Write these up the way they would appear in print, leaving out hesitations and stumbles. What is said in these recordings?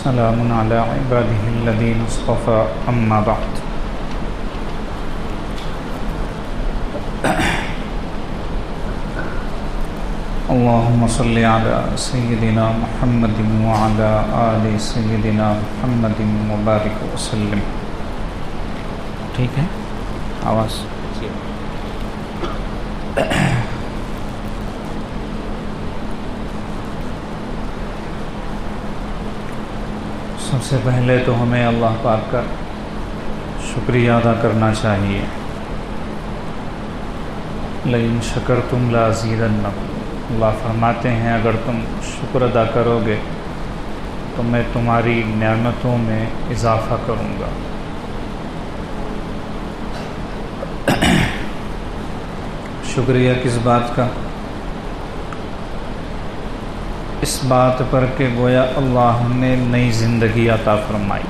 سلام علی عباده الذین اصطفى اما بعد. اللهم صل علی سیدنا محمد وعلی آل سیدنا محمد وبارک وسلم. ٹھیک ہے آواز؟ سب سے پہلے تو ہمیں اللہ پاک کا شکریہ ادا کرنا چاہیے. لئن شکرتم لازیدنکم، اللہ فرماتے ہیں اگر تم شکر ادا کرو گے تو میں تمہاری نعمتوں میں اضافہ کروں گا. شکریہ کس بات کا؟ اس بات پر کہ گویا اللہ نے نئی زندگی عطا فرمائی.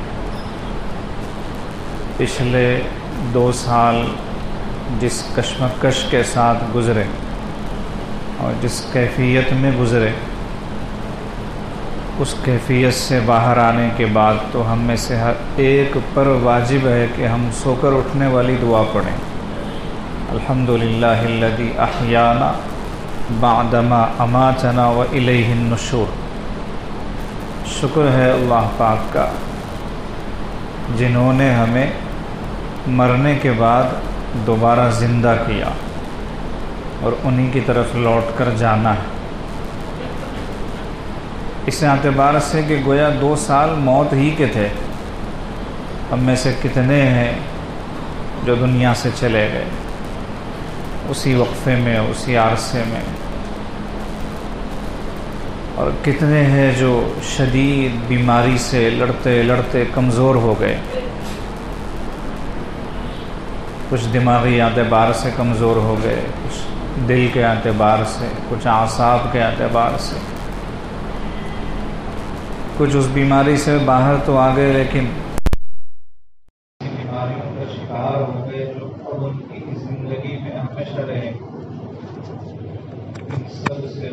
پچھلے 2 سال جس کشمکش کے ساتھ گزرے اور جس کیفیت میں گزرے، اس کیفیت سے باہر آنے کے بعد تو ہم میں سے ہر ایک پر واجب ہے کہ ہم سو کر اٹھنے والی دعا پڑھیں. الحمدللہ الذی احیانا بعدما اماتنا والیہ النشور. شکر ہے اللہ پاک کا جنہوں نے ہمیں مرنے کے بعد دوبارہ زندہ کیا اور انہی کی طرف لوٹ کر جانا ہے. اس اعتبار سے کہ گویا 2 سال موت ہی کے تھے. ہم میں سے کتنے ہیں جو دنیا سے چلے گئے اسی وقفے میں، اسی عرصے میں، اور کتنے ہیں جو شدید بیماری سے لڑتے لڑتے کمزور ہو گئے. کچھ دماغی اعتبار سے کمزور ہو گئے، کچھ دل کے اعتبار سے، کچھ اعصاب کے اعتبار سے، کچھ اس بیماری سے باہر تو آ گئے لیکن بیماریوں کا شکار ہو گئے جو اب ان کی زندگی میں ہمیشہ رہے. ان سب سے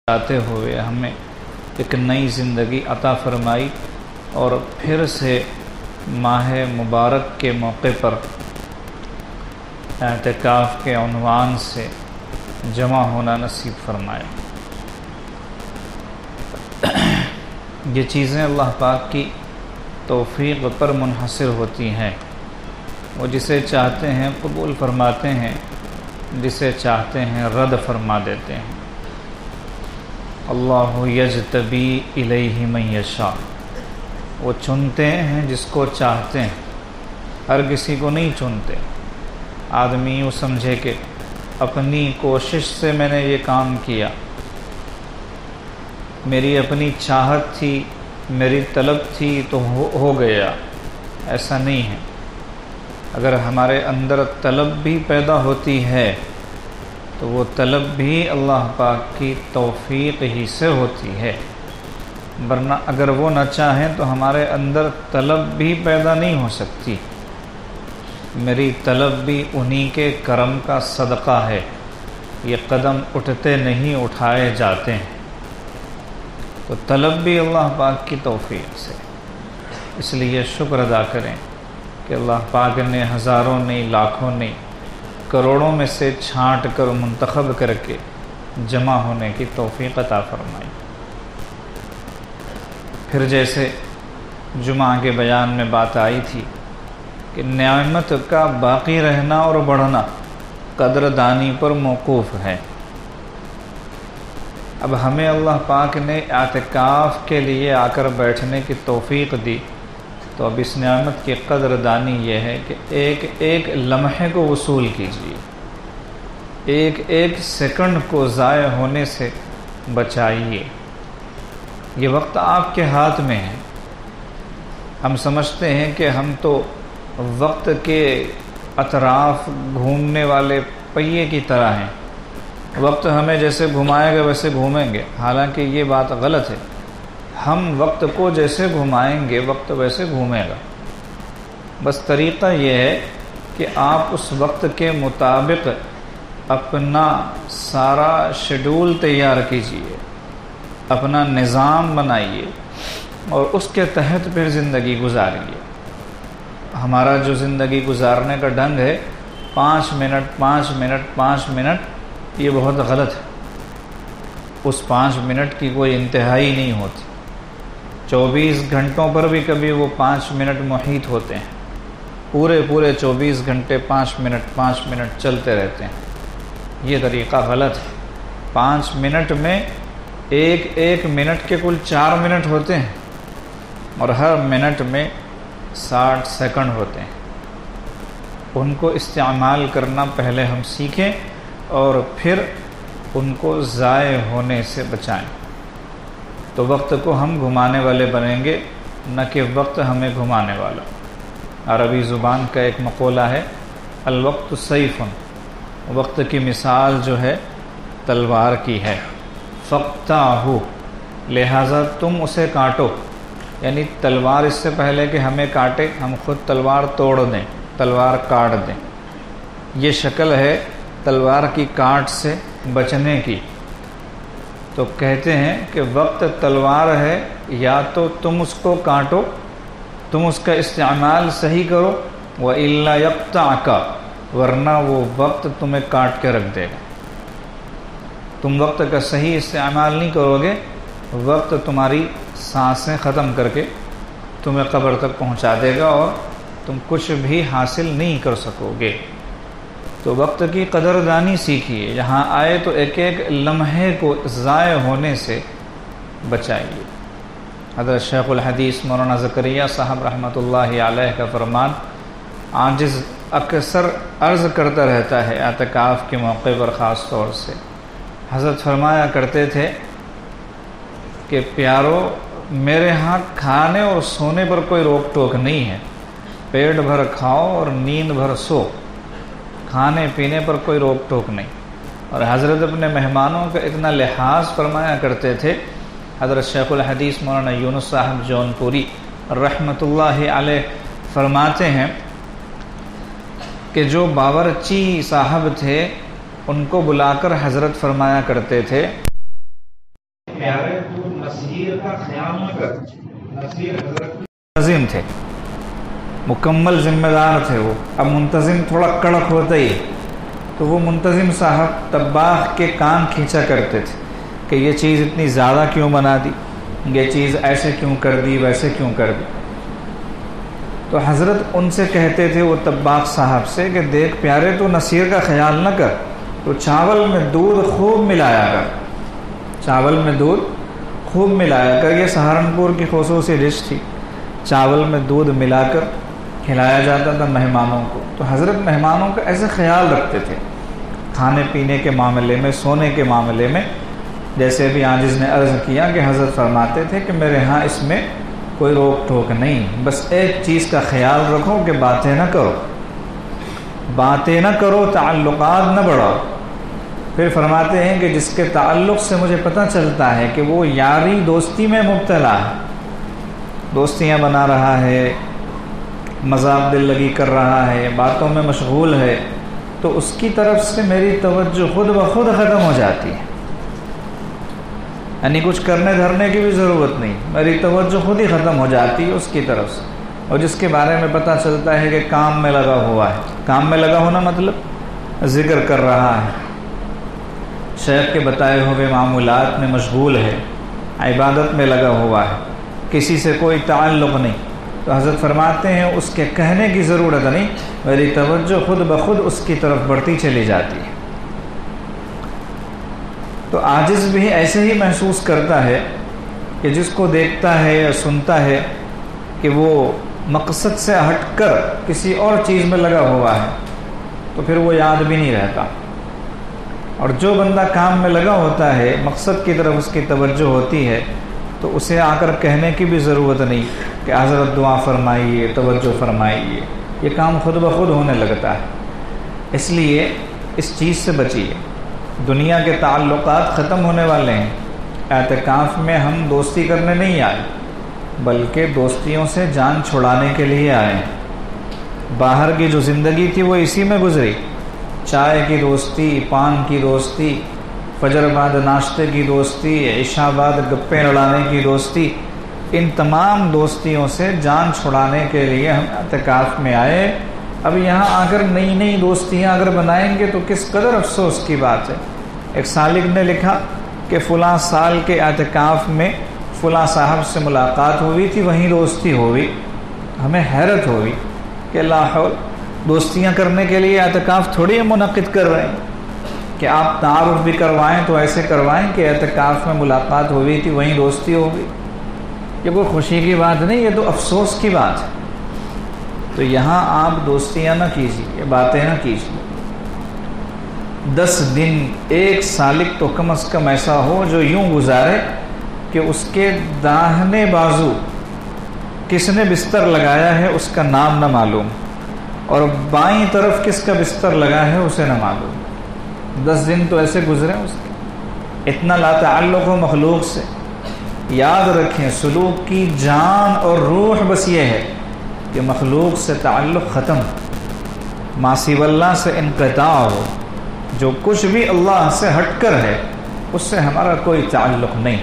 آتے ہوئے ہمیں ایک نئی زندگی عطا فرمائی اور پھر سے ماہ مبارک کے موقع پر اعتکاف کے عنوان سے جمع ہونا نصیب فرمائے. یہ چیزیں اللہ پاک کی توفیق پر منحصر ہوتی ہیں. وہ جسے چاہتے ہیں قبول فرماتے ہیں، جسے چاہتے ہیں رد فرما دیتے ہیں. اللہ یجتبی الیہ من یشاء. وہ چنتے ہیں جس کو چاہتے ہیں، ہر کسی کو نہیں چنتے. آدمی یوں سمجھے کہ اپنی کوشش سے میں نے یہ کام کیا، میری اپنی چاہت تھی، میری طلب تھی تو ہو گیا. ایسا نہیں ہے. اگر ہمارے اندر طلب بھی پیدا ہوتی ہے تو وہ طلب بھی اللہ پاک کی توفیق ہی سے ہوتی ہے، ورنہ اگر وہ نہ چاہیں تو ہمارے اندر طلب بھی پیدا نہیں ہو سکتی. میری طلب بھی انہی کے کرم کا صدقہ ہے. یہ قدم اٹھتے نہیں اٹھائے جاتے ہیں. تو طلب بھی اللہ پاک کی توفیق سے. اس لیے شکر ادا کریں کہ اللہ پاک نے ہزاروں نہیں، لاکھوں نہیں، کروڑوں میں سے چھانٹ کر منتخب کر کے جمع ہونے کی توفیق عطا فرمائی. پھر جیسے جمعہ کے بیان میں بات آئی تھی کہ نعمت کا باقی رہنا اور بڑھنا قدردانی پر موقوف ہے. اب ہمیں اللہ پاک نے اعتکاف کے لیے آ کر بیٹھنے کی توفیق دی، تو اب اس نعمت کی قدردانی یہ ہے کہ ایک ایک لمحے کو وصول کیجیے، ایک ایک سیکنڈ کو ضائع ہونے سے بچائیے. یہ وقت آپ کے ہاتھ میں ہے. ہم سمجھتے ہیں کہ ہم تو وقت کے اطراف گھومنے والے پہیے کی طرح ہیں، وقت ہمیں جیسے گھمائے گا ویسے گھومیں گے. حالانکہ یہ بات غلط ہے. ہم وقت کو جیسے گھمائیں گے وقت ویسے گھومے گا. بس طریقہ یہ ہے کہ آپ اس وقت کے مطابق اپنا سارا شیڈول تیار کیجئے، اپنا نظام بنائیے، اور اس کے تحت پھر زندگی گزاریے۔ ہمارا جو زندگی گزارنے کا ڈھنگ ہے 5 منٹ 5 منٹ 5 منٹ، یہ بہت غلط ہے۔ اس 5 منٹ کی کوئی انتہائی نہیں ہوتی۔ 24 گھنٹوں پر بھی کبھی وہ 5 منٹ محیط ہوتے ہیں، پورے 24 گھنٹے 5 منٹ چلتے رہتے ہیں۔ یہ طریقہ غلط ہے۔ 5 منٹ میں ایک منٹ کے کل 4 منٹ ہوتے ہیں، اور ہر منٹ میں 60 سیکنڈ ہوتے ہیں۔ ان کو استعمال کرنا پہلے ہم سیکھیں اور پھر ان کو ضائع ہونے سے بچائیں، تو وقت کو ہم گھمانے والے بنیں گے، نہ کہ وقت ہمیں گھمانے والا۔ عربی زبان کا ایک مقولہ ہے، الوقت سیف، وقت کی مثال جو ہے تلوار کی ہے، فاقطعہ، لہٰذا تم اسے کاٹو۔ یعنی تلوار اس سے پہلے کہ ہمیں کاٹے، ہم خود تلوار توڑ دیں، تلوار کاٹ دیں۔ یہ شکل ہے تلوار کی کاٹ سے بچنے کی۔ تو کہتے ہیں کہ وقت تلوار ہے، یا تو تم اس کو کاٹو، تم اس کا استعمال صحیح کرو، وَإِلَّا يَقْطَعْكَ، ورنہ وہ وقت تمہیں کاٹ کے رکھ دے گا۔ تم وقت کا صحیح استعمال نہیں کرو گے، وقت تمہاری سانسیں ختم کر کے تمہیں قبر تک پہنچا دے گا، اور تم کچھ بھی حاصل نہیں کر سکو گے۔ تو وقت کی قدردانی سیکھیے، یہاں آئے تو ایک لمحے کو ضائع ہونے سے بچائیے۔ حضرت شیخ الحدیث مولانا زکریا صاحب رحمۃ اللہ علیہ کا فرمان، عاجز اکثر عرض کرتا رہتا ہے اعتکاف کے موقع پر خاص طور سے۔ حضرت فرمایا کرتے تھے کہ پیارو، میرے ہاں کھانے اور سونے پر کوئی روک ٹوک نہیں ہے، پیٹ بھر کھاؤ اور نیند بھر سو، کھانے پینے پر کوئی روک ٹوک نہیں۔ اور حضرت اپنے مہمانوں کا اتنا لحاظ فرمایا کرتے تھے۔ حضرت شیخ الحدیث مولانا یونس صاحب جون پوری رحمۃ اللہ علیہ فرماتے ہیں کہ جو باورچی صاحب تھے ان کو بلا کر حضرت فرمایا کرتے تھے، پیارے تو نصیر کا خیال نہ کر۔ نصیر حضرت منتظم تھے، مکمل ذمہ دار تھے وہ۔ اب منتظم تھوڑا کڑک ہوتا ہی، تو وہ منتظم صاحب طباخ کے کان کھینچا کرتے تھے کہ یہ چیز اتنی زیادہ کیوں بنا دی، یہ چیز ایسے کیوں کر دی، ویسے کیوں کر دی۔ تو حضرت ان سے کہتے تھے وہ طباخ صاحب سے کہ دیکھ پیارے تو نصیر کا خیال نہ کر، تو چاول میں دودھ خوب ملایا کر، چاول میں دودھ خوب ملایا کر۔ یہ سہارنپور کی خصوصی ڈش تھی، چاول میں دودھ ملا کر کھلایا جاتا تھا مہمانوں کو۔ تو حضرت مہمانوں کا ایسے خیال رکھتے تھے کھانے پینے کے معاملے میں، سونے کے معاملے میں۔ جیسے بھی عاجز نے عرض کیا کہ حضرت فرماتے تھے کہ میرے ہاں اس میں کوئی روک ٹوک نہیں، بس ایک چیز کا خیال رکھو کہ باتیں نہ کرو، باتیں نہ کرو، تعلقات نہ بڑھاؤ۔ پھر فرماتے ہیں کہ جس کے تعلق سے مجھے پتہ چلتا ہے کہ وہ یاری دوستی میں مبتلا ہے، دوستیاں بنا رہا ہے، مذاق دل لگی کر رہا ہے، باتوں میں مشغول ہے، تو اس کی طرف سے میری توجہ خود بخود ختم ہو جاتی ہے۔ یعنی کچھ کرنے دھرنے کی بھی ضرورت نہیں، میری توجہ خود ہی ختم ہو جاتی ہے اس کی طرف سے۔ اور جس کے بارے میں پتہ چلتا ہے کہ کام میں لگا ہوا ہے، کام میں لگا ہونا مطلب ذکر کر رہا ہے، شیخ کے بتائے ہوئے معمولات میں مشغول ہے، عبادت میں لگا ہوا ہے، کسی سے کوئی تعلق نہیں، تو حضرت فرماتے ہیں اس کے کہنے کی ضرورت نہیں، میری توجہ خود بخود اس کی طرف بڑھتی چلی جاتی ہے۔ تو عاجز بھی ایسے ہی محسوس کرتا ہے کہ جس کو دیکھتا ہے یا سنتا ہے کہ وہ مقصد سے ہٹ کر کسی اور چیز میں لگا ہوا ہے، تو پھر وہ یاد بھی نہیں رہتا۔ اور جو بندہ کام میں لگا ہوتا ہے، مقصد کی طرف اس کی توجہ ہوتی ہے، تو اسے آ کر کہنے کی بھی ضرورت نہیں کہ حضرت دعا فرمائیے، توجہ فرمائیے، یہ کام خود بخود ہونے لگتا ہے۔ اس لیے اس چیز سے بچیے۔ دنیا کے تعلقات ختم ہونے والے ہیں، اعتکاف میں ہم دوستی کرنے نہیں آئے، بلکہ دوستیوں سے جان چھڑانے کے لیے آئے ہیں۔ باہر کی جو زندگی تھی وہ اسی میں گزری، چائے کی دوستی، پان کی دوستی، فجر بعد ناشتے کی دوستی، عشاء بعد گپیں لڑانے کی دوستی، ان تمام دوستیوں سے جان چھڑانے کے لیے ہم اعتکاف میں آئے۔ اب یہاں آ کر نئی نئی دوستیاں اگر بنائیں گے تو کس قدر افسوس کی بات ہے۔ ایک سالک نے لکھا کہ فلاں سال کے اعتکاف میں فلاں صاحب سے ملاقات ہوئی تھی، وہیں دوستی ہوئی۔ ہمیں حیرت ہوئی کہ لا حول، دوستیاں کرنے کے لیے اعتکاف تھوڑی منعقد کر رہے ہیں کہ آپ تعارف بھی کروائیں تو ایسے کروائیں کہ اعتکاف میں ملاقات ہوئی تھی وہیں دوستی ہوگی۔ یہ کوئی خوشی کی بات نہیں، یہ تو افسوس کی بات ہے۔ تو یہاں آپ دوستیاں نہ کیجیے، یہ باتیں نہ کیجیے۔ 10 دن ایک سالک تو کم از کم ایسا ہو جو یوں گزارے کہ اس کے داہنے بازو کس نے بستر لگایا ہے اس کا نام نہ معلوم، اور بائیں طرف کس کا بستر لگا ہے اسے نہ معلوم۔ 10 دن تو ایسے گزرے اس کے، اتنا لا تعلق ہو مخلوق سے۔ یاد رکھیں، سلوک کی جان اور روح بس یہ ہے کہ مخلوق سے تعلق ختم، ما سوی اللہ سے انقطاع ہو۔ جو کچھ بھی اللہ سے ہٹ کر ہے اس سے ہمارا کوئی تعلق نہیں،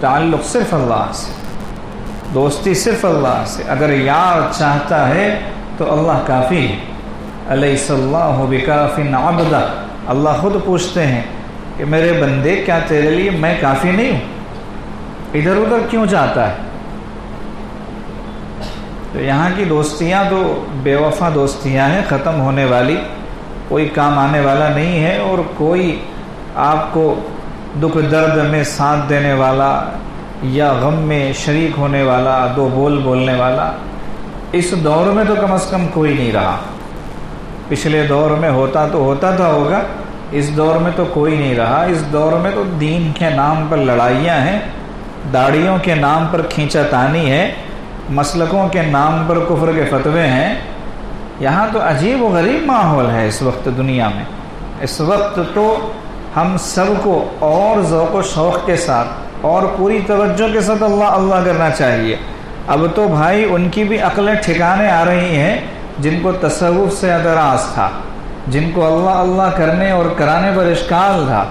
تعلق صرف اللہ سے، دوستی صرف اللہ سے۔ اگر یار چاہتا ہے تو اللہ کافی ہے۔ الیس اللہ بکاف عبدہ، اللہ خود پوچھتے ہیں کہ میرے بندے کیا تیرے لیے میں کافی نہیں ہوں؟ ادھر ادھر کیوں چاہتا ہے؟ تو یہاں کی دوستیاں تو بے وفا دوستیاں ہیں، ختم ہونے والی، کوئی کام آنے والا نہیں ہے، اور کوئی آپ کو دکھ درد میں ساتھ دینے والا یا غم میں شریک ہونے والا، دو بول بولنے والا اس دور میں تو کم از کم کوئی نہیں رہا۔ پچھلے دور میں ہوتا تھا ہوگا، اس دور میں تو کوئی نہیں رہا۔ اس دور میں تو دین کے نام پر لڑائیاں ہیں، داڑھیوں کے نام پر کھینچا تانی ہے، مسلکوں کے نام پر کفر کے فتوے ہیں۔ یہاں تو عجیب و غریب ماحول ہے اس وقت دنیا میں۔ اس وقت تو ہم سب کو اور ذوق و شوق کے ساتھ اور پوری توجہ کے ساتھ اللہ اللہ کرنا چاہیے۔ اب تو بھائی ان کی بھی عقلیں ٹھکانے آ رہی ہیں جن کو تصوف سے اعتراض تھا، جن کو اللہ اللہ کرنے اور کرانے پر اشکال تھا،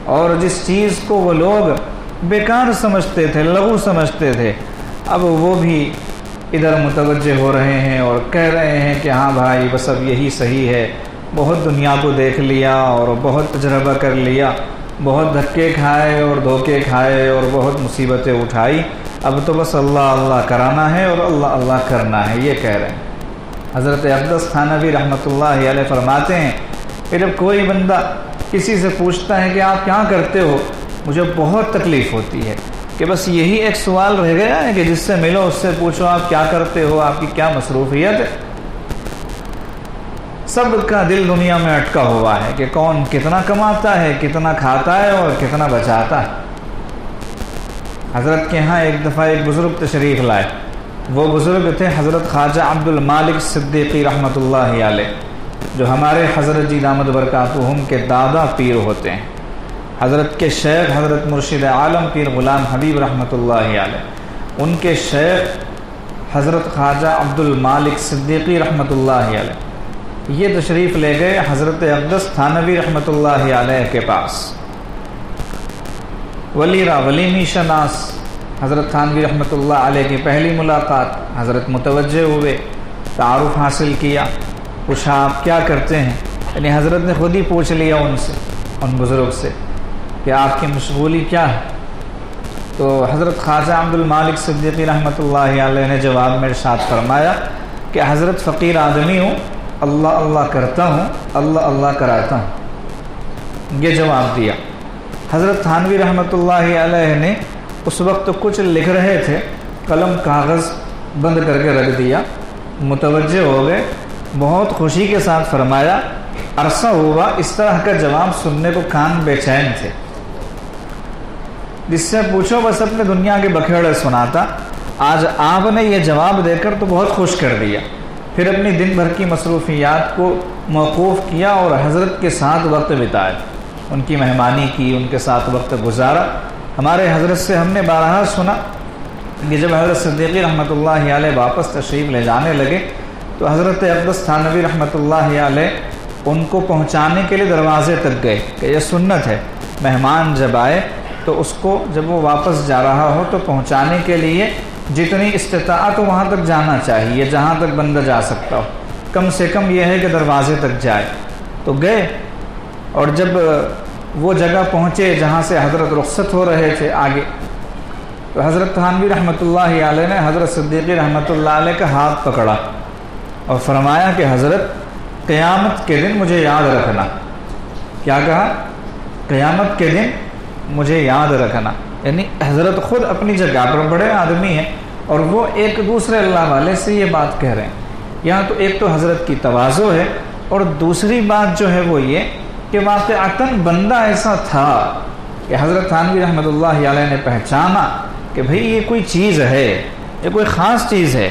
اور جس چیز کو وہ لوگ بیکار سمجھتے تھے، لغو سمجھتے تھے، اب وہ بھی ادھر متوجہ ہو رہے ہیں اور کہہ رہے ہیں کہ ہاں بھائی بس اب یہی صحیح ہے۔ بہت دنیا کو دیکھ لیا اور بہت تجربہ کر لیا، بہت دھکے کھائے اور دھوکے کھائے اور بہت مصیبتیں اٹھائی، اب تو بس اللہ اللہ کرانا ہے اور اللہ اللہ کرنا ہے، یہ کہہ رہے ہیں۔ حضرت اقدس تھانوی رحمۃ اللہ علیہ فرماتے ہیں کہ جب کوئی بندہ کسی سے پوچھتا ہے کہ آپ کیا کرتے ہو، مجھے بہت تکلیف ہوتی ہے کہ بس یہی ایک سوال رہ گیا ہے کہ جس سے ملو اس سے پوچھو آپ کیا کرتے ہو، آپ کی کیا مصروفیت ہے۔ سب کا دل دنیا میں اٹکا ہوا ہے کہ کون کتنا کماتا ہے، کتنا کھاتا ہے اور کتنا بچاتا ہے۔ حضرت کے ہاں ایک دفعہ ایک بزرگ تشریف لائے، وہ بزرگ تھے حضرت خواجہ عبد المالک صدیقی رحمۃ اللہ علیہ، جو ہمارے حضرت جی دامت برکاتہم کے دادا پیر ہوتے ہیں۔ حضرت کے شیخ حضرت مرشد عالم پیر غلام حبیب رحمۃ اللہ علیہ، ان کے شیخ حضرت خواجہ عبد المالک صدیقی رحمۃ اللہ علیہ یہ تشریف لے گئے حضرت اقدس تھانوی رحمۃ اللہ علیہ کے پاس۔ ولی را ولی می شناس، حضرت تھانوی رحمۃ اللہ علیہ کی پہلی ملاقات، حضرت متوجہ ہوئے، تعارف حاصل کیا، پوچھا آپ کیا کرتے ہیں، یعنی حضرت نے خود ہی پوچھ لیا ان سے، ان بزرگ سے کہ آپ کی مشغولی کیا ہے۔ تو حضرت خواجہ عبد المالک صدیقی رحمۃ اللہ علیہ نے جواب میں ارشاد فرمایا کہ حضرت فقیر آدمی ہوں، اللہ اللہ کرتا ہوں، اللہ اللہ کراتا ہوں، یہ جواب دیا۔ حضرت تھانوی رحمۃ اللہ علیہ نے اس وقت کچھ لکھ رہے تھے، قلم کاغذ بند کر کے رکھ دیا، متوجہ ہو گئے، بہت خوشی کے ساتھ فرمایا، عرصہ ہوا اس طرح کا جواب سننے کو کان بے چین تھے، جس سے پوچھو بس اپنے دنیا کے بکھیڑے سناتا، آج آپ نے یہ جواب دے کر تو بہت خوش کر دیا۔ پھر اپنی دن بھر کی مصروفیات کو موقوف کیا اور حضرت کے ساتھ وقت بتایا، ان کی مہمانی کی، ان کے ساتھ وقت گزارا۔ ہمارے حضرت سے ہم نے بارہا سنا کہ جب حضرت صدیقی رحمۃ اللہ علیہ واپس تشریف لے جانے لگے تو حضرت اقدس تھانوی رحمۃ اللہ علیہ ان کو پہنچانے کے لیے دروازے تک گئے کہ یہ سنت ہے، مہمان جب آئے تو اس کو جب وہ واپس جا رہا ہو تو پہنچانے کے لیے جتنی استطاعت ہو وہاں تک جانا چاہیے، جہاں تک بندہ جا سکتا ہو، کم سے کم یہ ہے کہ دروازے تک جائے۔ تو گئے، اور جب وہ جگہ پہنچے جہاں سے حضرت رخصت ہو رہے تھے آگے، تو حضرت تھانوی رحمۃ اللہ علیہ نے حضرت صدیقی رحمۃ اللہ علیہ کا ہاتھ پکڑا اور فرمایا کہ حضرت قیامت کے دن مجھے یاد رکھنا۔ کیا کہا؟ قیامت کے دن مجھے یاد رکھنا۔ یعنی حضرت خود اپنی جگہ پر بڑے آدمی ہیں اور وہ ایک دوسرے اللہ والے سے یہ بات کہہ رہے ہیں۔ یہاں تو ایک تو حضرت کی تواضع ہے، اور دوسری بات جو ہے وہ یہ کہ واقعتاً بندہ ایسا تھا کہ حضرت تھانوی رحمۃ اللہ علیہ نے پہچانا کہ بھئی یہ کوئی چیز ہے، یہ کوئی خاص چیز ہے،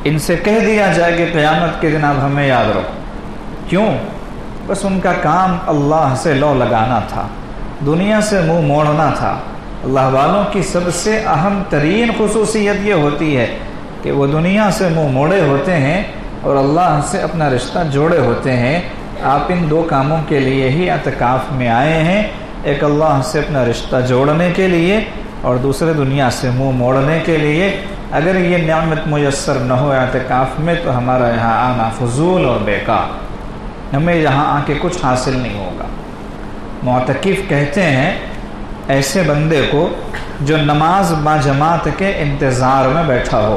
ان سے کہہ دیا جائے کہ قیامت کے دن آپ ہمیں یاد رکھو۔ کیوں؟ بس ان کا کام اللہ سے لو لگانا تھا، دنیا سے منہ موڑنا تھا۔ اللہ والوں کی سب سے اہم ترین خصوصیت یہ ہوتی ہے کہ وہ دنیا سے منہ موڑے ہوتے ہیں اور اللہ سے اپنا رشتہ جوڑے ہوتے ہیں۔ آپ ان دو کاموں کے لیے ہی اعتکاف میں آئے ہیں، ایک اللہ سے اپنا رشتہ جوڑنے کے لیے اور دوسرے دنیا سے منہ موڑنے کے لیے۔ اگر یہ نعمت میسر نہ ہو اعتکاف میں تو ہمارا یہاں آنا فضول اور بیکار، ہمیں یہاں آ کے کچھ حاصل نہیں ہوگا۔ معتکف کہتے ہیں ایسے بندے کو جو نماز با جماعت کے انتظار میں بیٹھا ہو۔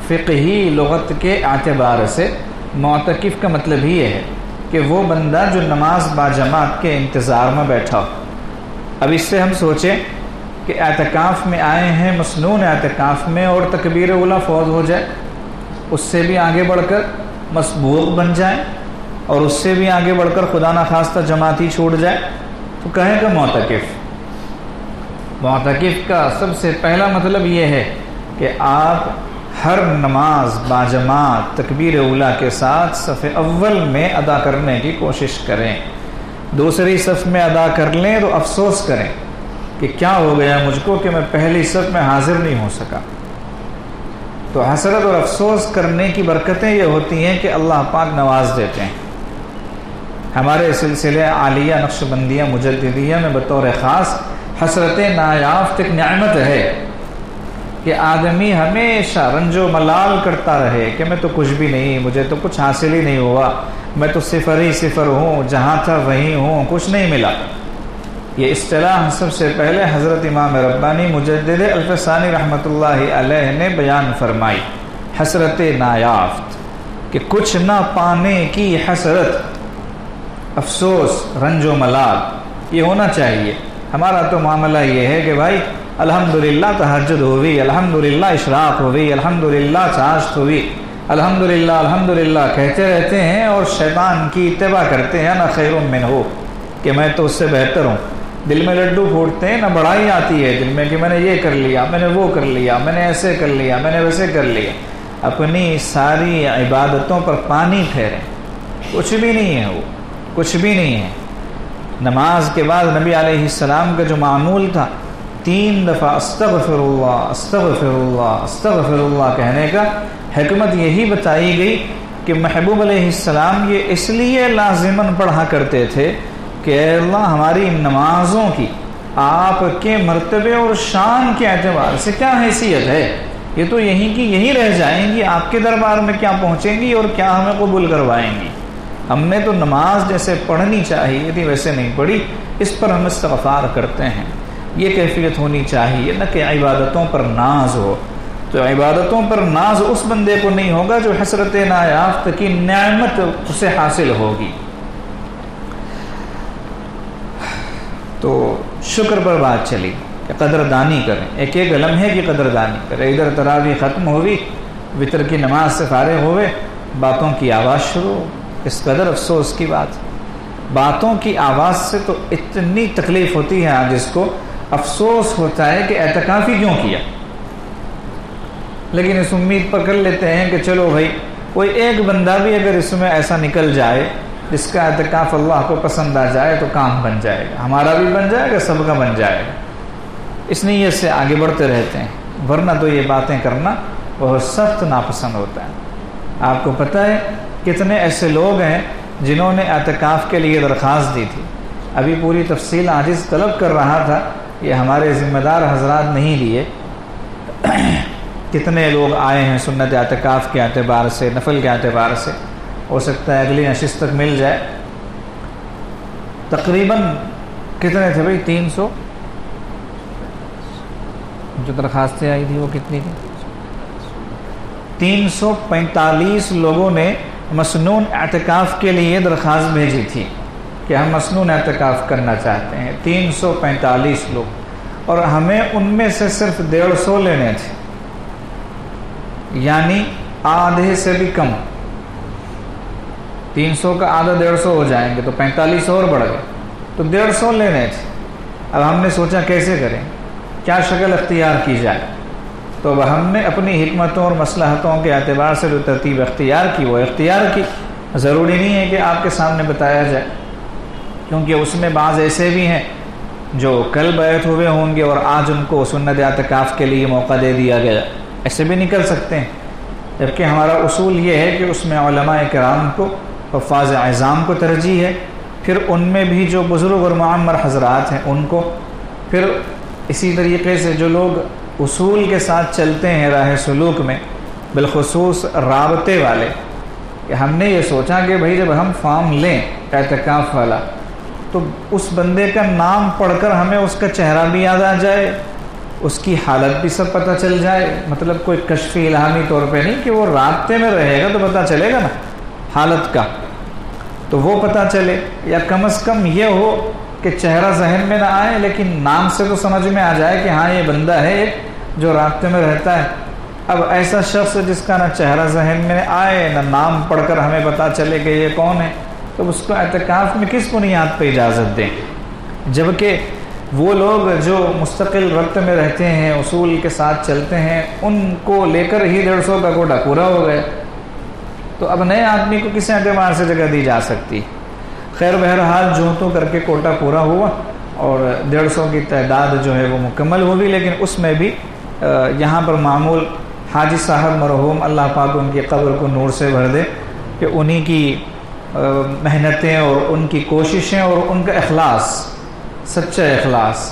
فقہی لغت کے اعتبار سے معتکف کا مطلب ہی یہ ہے کہ وہ بندہ جو نماز با جماعت کے انتظار میں بیٹھا ہو۔ اب اس سے ہم سوچیں کہ اعتکاف میں آئے ہیں، مسنون اعتکاف میں، اور تکبیر اولیٰ فوت ہو جائے، اس سے بھی آگے بڑھ کر مسبوق بن جائے، اور اس سے بھی آگے بڑھ کر خدا نخواستہ جماعتی چھوٹ جائے، تو کہے گا معتکف۔ معتکف کا سب سے پہلا مطلب یہ ہے کہ آپ ہر نماز با جماعت تکبیر اولیٰ کے ساتھ صف اول میں ادا کرنے کی کوشش کریں۔ دوسری صف میں ادا کر لیں تو افسوس کریں کہ کیا ہو گیا مجھ کو کہ میں پہلی صف میں حاضر نہیں ہو سکا۔ تو حسرت اور افسوس کرنے کی برکتیں یہ ہوتی ہیں کہ اللہ پاک نواز دیتے ہیں۔ ہمارے سلسلے عالیہ نقشبندیہ مجددیہ میں بطور خاص حسرت نایافت ایک نعمت ہے کہ آدمی ہمیشہ رنج و ملال کرتا رہے کہ میں تو کچھ بھی نہیں، مجھے تو کچھ حاصل ہی نہیں ہوا، میں تو صفر ہی صفر ہوں، جہاں تھا وہیں ہوں، کچھ نہیں ملا۔ یہ اصطلاح سب سے پہلے حضرت امام ربانی مجدد الفسانی رحمۃ اللہ علیہ نے بیان فرمائی، حسرت نایافت، کہ کچھ نہ پانے کی حسرت، افسوس، رنج و ملال یہ ہونا چاہیے۔ ہمارا تو معاملہ یہ ہے کہ بھائی الحمدللہ تہجد ہوئی، الحمدللہ اشراق ہوئی، الحمدللہ چاشت ہوئی، الحمدللہ الحمدللہ کہتے رہتے ہیں اور شیطان کی اتباع کرتے ہیں، نہ خیر منہ، کہ میں تو اس سے بہتر ہوں۔ دل میں لڈو پھوٹتے ہیں، نہ بڑائی آتی ہے دل میں کہ میں نے یہ کر لیا، میں نے وہ کر لیا، میں نے ایسے کر لیا، میں نے ویسے کر لیا۔ اپنی ساری عبادتوں پر پانی پھیریں، کچھ بھی نہیں ہے، وہ کچھ بھی نہیں ہے۔ نماز کے بعد نبی علیہ السلام کا جو معمول تھا 3 دفعہ استغفر اللہ استغفر اللہ استغفر اللہ کہنے کا، حکمت یہی بتائی گئی کہ محبوب علیہ السلام یہ اس لیے لازماً پڑھا کرتے تھے کہ اے اللہ ہماری نمازوں کی آپ کے مرتبے اور شان کے اعتبار سے کیا حیثیت ہے، یہ تو یہیں کی یہیں رہ جائیں گی، آپ کے دربار میں کیا پہنچیں گی اور کیا ہمیں قبول کروائیں گی۔ ہم نے تو نماز جیسے پڑھنی چاہیے تھی ویسے نہیں پڑھی، اس پر ہم استغفار کرتے ہیں۔ یہ کیفیت ہونی چاہیے، نہ کہ عبادتوں پر ناز ہو۔ تو عبادتوں پر ناز اس بندے کو نہیں ہوگا جو حسرت نایافت کی نعمت اسے حاصل ہوگی۔ تو شکر پر بات چلی کہ قدردانی کریں، ایک ایک لمحے کی قدردانی کریں۔ ادھر تراویح ختم ہوئی، وطر کی نماز سے فارغ ہوئے، باتوں کی آواز شروع ہو۔ اس قدر افسوس کی بات، باتوں کی آواز سے تو اتنی تکلیف ہوتی ہے آج، اس کو افسوس ہوتا ہے کہ اعتکاف ہی کیوں کیا۔ لیکن اس امید پر کر لیتے ہیں کہ چلو بھائی کوئی ایک بندہ بھی اگر اس میں ایسا نکل جائے جس کا اعتکاف اللہ کو پسند آ جائے تو کام بن جائے گا، ہمارا بھی بن جائے گا، سب کا بن جائے گا۔ اس نیت سے آگے بڑھتے رہتے ہیں، ورنہ تو یہ باتیں کرنا بہت سخت ناپسند ہوتا ہے۔ آپ کو پتہ ہے کتنے ایسے لوگ ہیں جنہوں نے اعتکاف کے لیے درخواست دی تھی، ابھی پوری تفصیل عاجز طلب کر رہا تھا، یہ ہمارے ذمہ دار حضرات نہیں لیے۔ کتنے لوگ آئے ہیں سنت اعتکاف کے اعتبار سے، نفل کے اعتبار سے، ہو سکتا ہے اگلی نشست تک مل جائے۔ تقریباً کتنے تھے بھائی؟ 300 جو درخواستیں آئی تھی وہ کتنی تھی؟ 345 لوگوں نے مسنون اعتکاف کے لیے درخواست بھیجی تھی کہ ہم مسنون اعتکاف کرنا چاہتے ہیں، 345 لوگ، اور ہمیں ان میں سے صرف 150 لینے تھے، یعنی آدھے سے بھی کم۔ 300 کا آدھا 150 ہو جائیں گے تو 45 اور بڑھ گئے، تو 150 لینے تھے۔ اب ہم نے سوچا کیسے کریں، کیا شکل اختیار کی جائے، تو اب ہم نے اپنی حکمتوں اور مصلحتوں کے اعتبار سے جو ترتیب اختیار کی وہ اختیار کی۔ ضروری نہیں ہے کہ آپ کے سامنے بتایا جائے، کیونکہ اس میں بعض ایسے بھی ہیں جو کل بیعت ہوئے ہوں گے اور آج ان کو سنت اعتکاف کے لیے موقع دے دیا گیا، ایسے بھی نکل سکتے ہیں۔ جبکہ ہمارا اصول یہ ہے کہ اس میں علماء کرام کو، حفاظ اعظام کو ترجیح ہے، پھر ان میں بھی جو بزرگ اور معمر حضرات ہیں ان کو، پھر اسی طریقے سے جو لوگ اصول کے ساتھ چلتے ہیں راہ سلوک میں، بالخصوص رابطے والے۔ کہ ہم نے یہ سوچا کہ بھائی جب ہم فارم لیں اعتکاف والا تو اس بندے کا نام پڑھ کر ہمیں اس کا چہرہ بھی یاد آ جائے، اس کی حالت بھی سب پتہ چل جائے، مطلب کوئی کشفی الہامی طور پہ نہیں کہ وہ رابطے میں رہے گا تو پتہ چلے گا نا حالت کا، تو وہ پتہ چلے، یا کم از کم یہ ہو کہ چہرہ ذہن میں نہ آئے لیکن نام سے تو سمجھ میں آ جائے کہ ہاں یہ بندہ ہے ایک جو رابطے میں رہتا ہے۔ اب ایسا شخص جس کا نہ چہرہ ذہن میں آئے نہ نام پڑھ کر ہمیں پتہ چلے کہ یہ کون ہے، تو اس کو اعتکاف میں کس بنیاد پہ اجازت دیں؟ جبکہ وہ لوگ جو مستقل ربط میں رہتے ہیں، اصول کے ساتھ چلتے ہیں، ان کو لے کر ہی 150 کا کوٹا پورا ہو گیا، تو اب نئے آدمی کو کس اعتبار سے جگہ دی جا سکتی؟ خیر بہرحال جو تو کر کے کوٹا پورا ہوا اور 150 کی تعداد جو ہے وہ مکمل ہوگی، لیکن اس میں بھی یہاں پر معمول حاجی صاحب مرحوم، اللہ پاک ان کی قبر کو نور سے بھر دے، کہ انہی کی محنتیں اور ان کی کوششیں اور ان کا اخلاص، سچا اخلاص،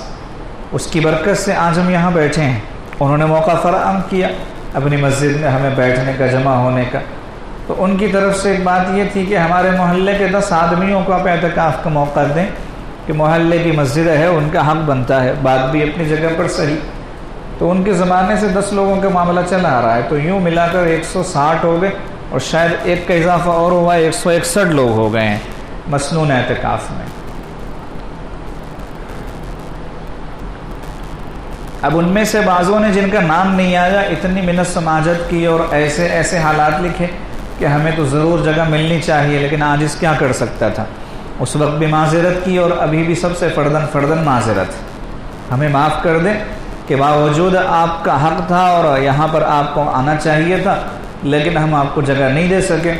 اس کی برکت سے آج ہم یہاں بیٹھے ہیں۔ انہوں نے موقع فراہم کیا اپنی مسجد میں ہمیں بیٹھنے کا، جمع ہونے کا، تو ان کی طرف سے ایک بات یہ تھی کہ ہمارے محلے کے 10 آدمیوں کو آپ اعتکاف کا موقع دیں، کہ محلے کی مسجد ہے، ان کا حق بنتا ہے، بات بھی اپنی جگہ پر صحیح۔ تو ان کے زمانے سے 10 لوگوں کا معاملہ چلا آ رہا ہے، تو یوں ملا کر 160 ہو گئے، اور شاید ایک کا اضافہ اور ہوا، 161 لوگ ہو گئے ہیں مسنون اعتکاف میں۔ اب ان میں سے بعضوں نے جن کا نام نہیں آیا اتنی منت سماجت کی اور ایسے ایسے حالات لکھے کہ ہمیں تو ضرور جگہ ملنی چاہیے، لیکن عاجز کیا کر سکتا تھا؟ اس وقت بھی معذرت کی اور ابھی بھی سب سے فردن معذرت، ہمیں معاف کر دیں کہ باوجود آپ کا حق تھا اور یہاں پر آپ کو آنا چاہیے تھا، لیکن ہم آپ کو جگہ نہیں دے سکے۔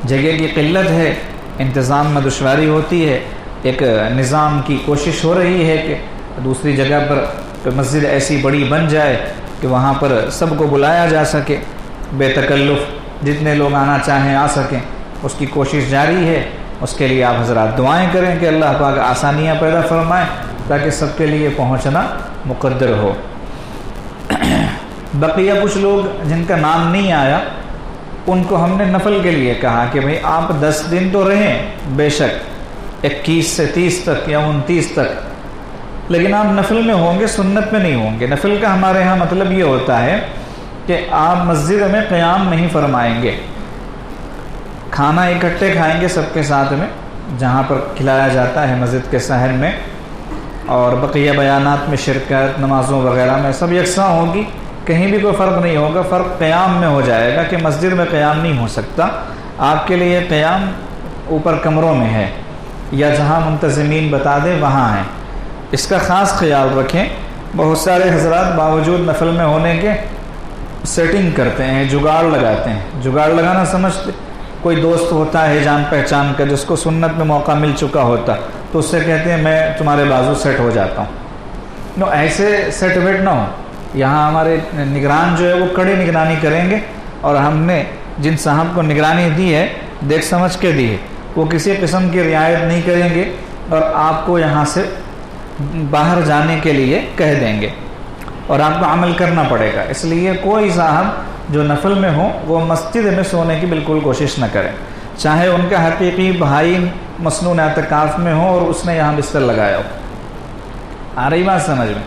جگہ کی قلت ہے، انتظام میں دشواری ہوتی ہے، ایک نظام کی کوشش ہو رہی ہے کہ دوسری جگہ پر مسجد ایسی بڑی بن جائے کہ وہاں پر سب کو بلایا جا سکے، بے تکلف جتنے لوگ آنا چاہیں آ سکیں، اس کی کوشش جاری ہے۔ اس کے لیے آپ حضرات دعائیں کریں کہ اللہ پاک آسانیاں پیدا فرمائیں تاکہ سب کے لیے پہنچنا مقدر ہو۔ بقیہ کچھ لوگ جن کا نام نہیں آیا ان کو ہم نے نفل کے لیے کہا کہ بھئی آپ 10 دن تو رہیں بے شک، 21 سے 30 تک یا 29 تک، لیکن آپ نفل میں ہوں گے، سنت میں نہیں ہوں گے۔ نفل کا ہمارے ہاں مطلب یہ ہوتا ہے کہ آپ مسجد میں قیام نہیں فرمائیں گے، کھانا اکٹھے کھائیں گے سب کے ساتھ میں جہاں پر کھلایا جاتا ہے مسجد کے صحن میں، اور بقیہ بیانات میں شرکت، نمازوں وغیرہ میں سب یکساں ہوگی، کہیں بھی کوئی فرق نہیں ہوگا۔ فرق قیام میں ہو جائے گا کہ مسجد میں قیام نہیں ہو سکتا، آپ کے لیے قیام اوپر کمروں میں ہے یا جہاں منتظمین بتا دیں وہاں ہے، اس کا خاص خیال رکھیں۔ بہت سارے حضرات باوجود نفل میں ہونے کے سیٹنگ کرتے ہیں، جگاڑ لگاتے ہیں۔ جگاڑ لگانا سمجھتے، کوئی دوست ہوتا ہے جان پہچان کا جس کو سنت میں موقع مل چکا ہوتا تو اس سے کہتے ہیں میں تمہارے بازو سیٹ ہو جاتا ہوں۔ نو، ایسے سیٹ ویٹ نہ ہو، یہاں ہمارے نگران جو ہے وہ کڑی نگرانی کریں گے، اور ہم نے جن صاحب کو نگرانی دی ہے دیکھ سمجھ کے دی ہے، وہ کسی قسم کی رعایت نہیں کریں گے اور آپ کو یہاں سے باہر جانے کے لیے کہہ دیں گے اور آپ کو عمل کرنا پڑے گا. اس لیے کوئی صاحب جو نفل میں ہو وہ مسجد میں سونے کی بالکل کوشش نہ کریں، چاہے ان کا حقیقی بھائی مسنون اعتکاف میں ہو اور اس نے یہاں بستر لگایا ہو. آ رہی بات سمجھ میں؟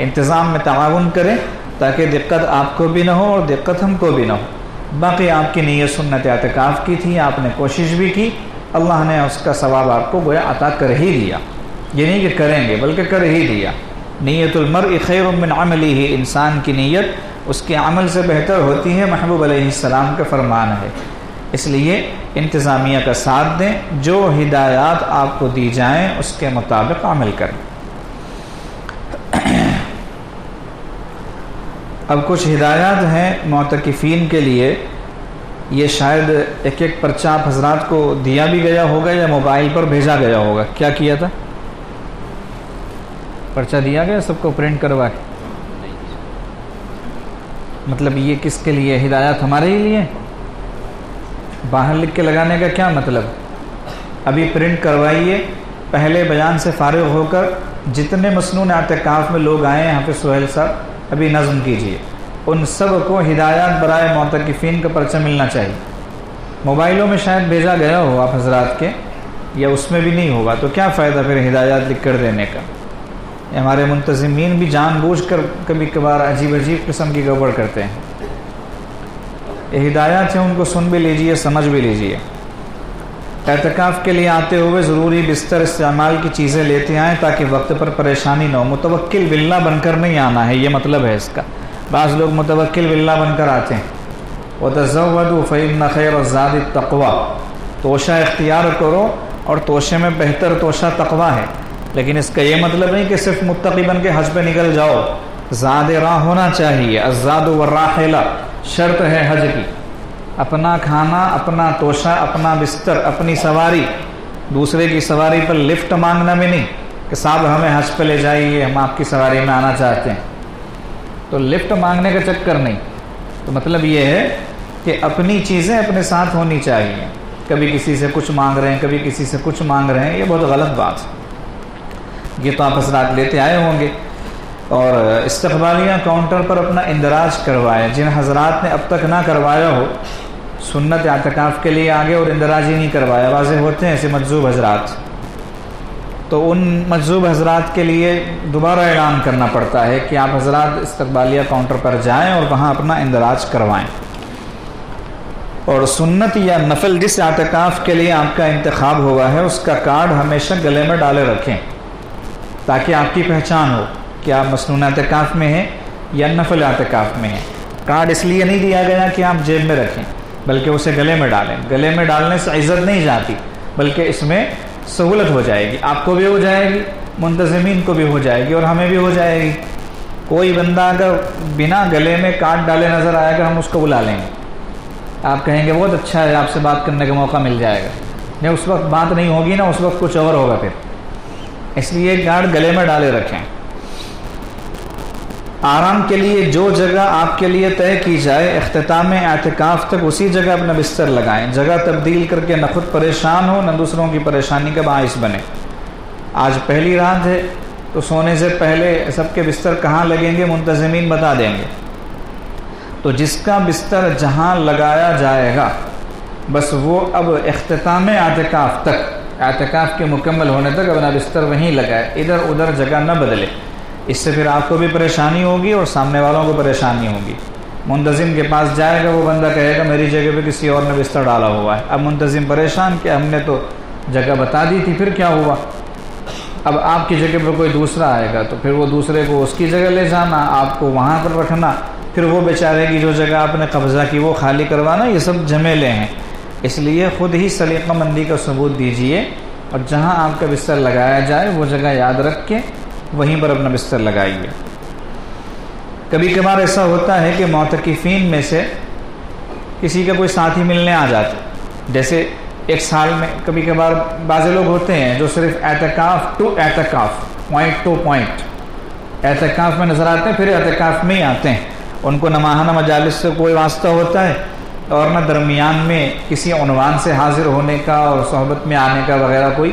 انتظام میں تعاون کریں تاکہ دقت آپ کو بھی نہ ہو اور دقت ہم کو بھی نہ ہو. باقی آپ کی نیت سنت اعتکاف کی تھی، آپ نے کوشش بھی کی، اللہ نے اس کا ثواب آپ کو گویا عطا کر ہی دیا. یہ نہیں کہ کریں گے بلکہ کر ہی دیا. نیت المرء خیر من عملہ، انسان کی نیت اس کے عمل سے بہتر ہوتی ہے، محبوب علیہ السلام کا فرمان ہے. اس لیے انتظامیہ کا ساتھ دیں، جو ہدایات آپ کو دی جائیں اس کے مطابق عمل کریں. اب کچھ ہدایات ہیں معتکفین کے لیے. یہ شاید ایک ایک پرچہ آپ حضرات کو دیا بھی گیا ہوگا یا موبائل پر بھیجا گیا ہوگا. کیا کیا تھا؟ پرچہ دیا گیا سب کو پرنٹ کروا کے؟ مطلب یہ کس کے لیے؟ ہدایات ہمارے ہی لیے؟ باہر لکھ کے لگانے کا کیا مطلب؟ ابھی پرنٹ کروائیے، پہلے بیان سے فارغ ہو کر جتنے مسنون اعتکاف میں لوگ آئے ہیں حافظ سہیل صاحب ابھی نظم کیجئے، ان سب کو ہدایات برائے معتکفین کا پرچہ ملنا چاہیے. موبائلوں میں شاید بھیجا گیا ہو آپ حضرات کے، یا اس میں بھی نہیں ہوگا تو کیا فائدہ پھر ہدایات لکھ کر دینے کا. ہمارے منتظمین بھی جان بوجھ کر کبھی کبھار عجیب قسم کی گڑبڑ کرتے ہیں. یہ ہدایات ہیں، ان کو سن بھی لیجئے، سمجھ بھی لیجئے. اعتکاف کے لیے آتے ہوئے ضروری بستر استعمال کی چیزیں لیتے آئیں تاکہ وقت پر پریشانی نہ ہو. متوکل باللہ بن کر نہیں آنا ہے، یہ مطلب ہے اس کا. بعض لوگ متوکل باللہ بن کر آتے ہیں. وَتَزَوَّدُوا فَإِنَّ خَيْرَ الزَّادِ التَّقْوَىٰ، توشہ اختیار کرو اور توشے میں بہتر توشہ تقویٰ ہے. لیکن اس کا یہ مطلب نہیں کہ صرف متقی بن کے حج پہ نکل جاؤ. زاد راہ ہونا چاہیے. الزاد والراحلہ شرط ہے حج کی. اپنا کھانا، اپنا توشہ، اپنا بستر، اپنی سواری. دوسرے کی سواری پر لفٹ مانگنا بھی نہیں کہ صاحب ہمیں حج پہ لے جائیے، ہم آپ کی سواری میں آنا چاہتے ہیں. تو لفٹ مانگنے کا چکر نہیں. تو مطلب یہ ہے کہ اپنی چیزیں اپنے ساتھ ہونی چاہیے. کبھی کسی سے کچھ مانگ رہے ہیں، کبھی کسی سے کچھ مانگ رہے ہیں، یہ بہت غلط بات ہے. یہ تو آپ حضرات لیتے آئے ہوں گے. اور استقبالیہ کاؤنٹر پر اپنا اندراج کروائے. جن حضرات نے اب تک نہ کروایا ہو، سنت اعتکاف کے لیے آگے اور اندراج ہی نہیں کروایا، واضح ہوتے ہیں ایسے مجذوب حضرات، تو ان مجذوب حضرات کے لیے دوبارہ اعلان کرنا پڑتا ہے کہ آپ حضرات استقبالیہ کاؤنٹر پر جائیں اور وہاں اپنا اندراج کروائیں. اور سنت یا نفل جس اعتکاف کے لیے آپ کا انتخاب ہوا ہے اس کا کارڈ ہمیشہ گلے میں ڈالے رکھیں تاکہ آپ کی پہچان ہو کہ آپ مسنون اعتکاف میں ہیں یا نفل اعتکاف میں ہیں. کارڈ اس لیے نہیں دیا گیا کہ آپ جیب میں رکھیں بلکہ اسے گلے میں ڈالیں. گلے میں ڈالنے سے عزت نہیں جاتی بلکہ اس میں سہولت ہو جائے گی. آپ کو بھی ہو جائے گی، منتظمین کو بھی ہو جائے گی اور ہمیں بھی ہو جائے گی. کوئی بندہ اگر بنا گلے میں کارڈ ڈالے نظر آئے گا ہم اس کو بلا لیں گے. آپ کہیں گے بہت اچھا ہے، آپ سے بات کرنے کا موقع مل جائے گا. نہیں، اس وقت بات نہیں ہوگی نا، اس وقت کچھ اور ہوگا پھر. اس لیے کارڈ گلے میں ڈالے رکھیں. آرام کے لیے جو جگہ آپ کے لیے طے کی جائے اختتام اعتکاف تک اسی جگہ اپنا بستر لگائیں. جگہ تبدیل کر کے نہ خود پریشان ہو نہ دوسروں کی پریشانی کا باعث بنے. آج پہلی رات ہے تو سونے سے پہلے سب کے بستر کہاں لگیں گے منتظمین بتا دیں گے. تو جس کا بستر جہاں لگایا جائے گا بس وہ اب اختتام اعتکاف تک، اعتکاف کے مکمل ہونے تک اپنا بستر وہیں لگائے، ادھر ادھر جگہ نہ بدلے. اس سے پھر آپ کو بھی پریشانی ہوگی اور سامنے والوں کو پریشانی ہوگی. منتظم کے پاس جائے گا، وہ بندہ کہے گا میری جگہ پہ کسی اور نے بستر ڈالا ہوا ہے. اب منتظم پریشان کہ ہم نے تو جگہ بتا دی تھی، پھر کیا ہوا؟ اب آپ کی جگہ پر کوئی دوسرا آئے گا تو پھر وہ دوسرے کو اس کی جگہ لے جانا، آپ کو وہاں پر رکھنا، پھر وہ بیچارے کی جو جگہ آپ نے قبضہ کی وہ خالی کروانا، یہ سب جھمیلے ہیں. اس لیے خود ہی سلیقہ مندی کا ثبوت دیجئے اور جہاں آپ کا بستر لگایا جائے وہ جگہ یاد رکھ کے وہیں پر اپنا بستر لگائیے. کبھی کبھار ایسا ہوتا ہے کہ معتکفین میں سے کسی کا کوئی ساتھی ملنے آ جاتا ہے. جیسے ایک سال میں کبھی کبھار بعض لوگ ہوتے ہیں جو صرف اعتکاف ٹو اعتکاف، پوائنٹ ٹو پوائنٹ اعتکاف میں نظر آتے ہیں، پھر اعتکاف میں ہی آتے ہیں. ان کو نہ ماہانہ مجالس سے کوئی واسطہ ہوتا ہے اور نہ درمیان میں کسی عنوان سے حاضر ہونے کا اور صحبت میں آنے کا وغیرہ کوئی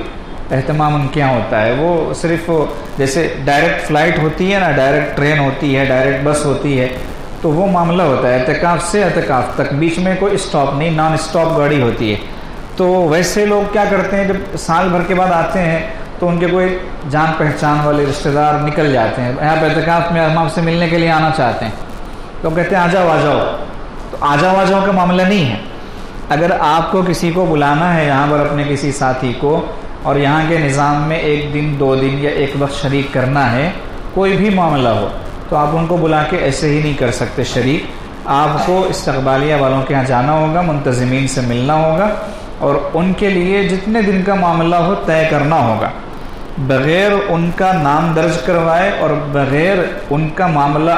اہتمام ان کے یہاں ہوتا ہے، وہ صرف جیسے ڈائریکٹ فلائٹ ہوتی ہے نا، ڈائریکٹ ٹرین ہوتی ہے، ڈائریکٹ بس ہوتی ہے، تو وہ معاملہ ہوتا ہے اعتکاف سے اعتکاف تک، بیچ میں کوئی اسٹاپ نہیں، نان اسٹاپ گاڑی ہوتی ہے۔ تو ویسے لوگ کیا کرتے ہیں، جب سال بھر کے بعد آتے ہیں تو ان کے کوئی جان پہچان والے رشتہ دار نکل جاتے ہیں، یہاں پہ اعتکاف میں ہم آپ سے ملنے کے لیے آنا چاہتے ہیں، تو کہتے ہیں آ جاؤ آ جاؤ، تو آ جاؤ کا معاملہ نہیں ہے۔ اگر آپ کو کسی کو بلانا ہے یہاں پر اپنے کسی ساتھی کو، اور یہاں کے نظام میں 1 دن 2 دن یا ایک وقت شریک کرنا ہے، کوئی بھی معاملہ ہو، تو آپ ان کو بلا کے ایسے ہی نہیں کر سکتے شریک، آپ کو استقبالیہ والوں کے یہاں جانا ہوگا، منتظمین سے ملنا ہوگا، اور ان کے لیے جتنے دن کا معاملہ ہو طے کرنا ہوگا، بغیر ان کا نام درج کروائے اور بغیر ان کا معاملہ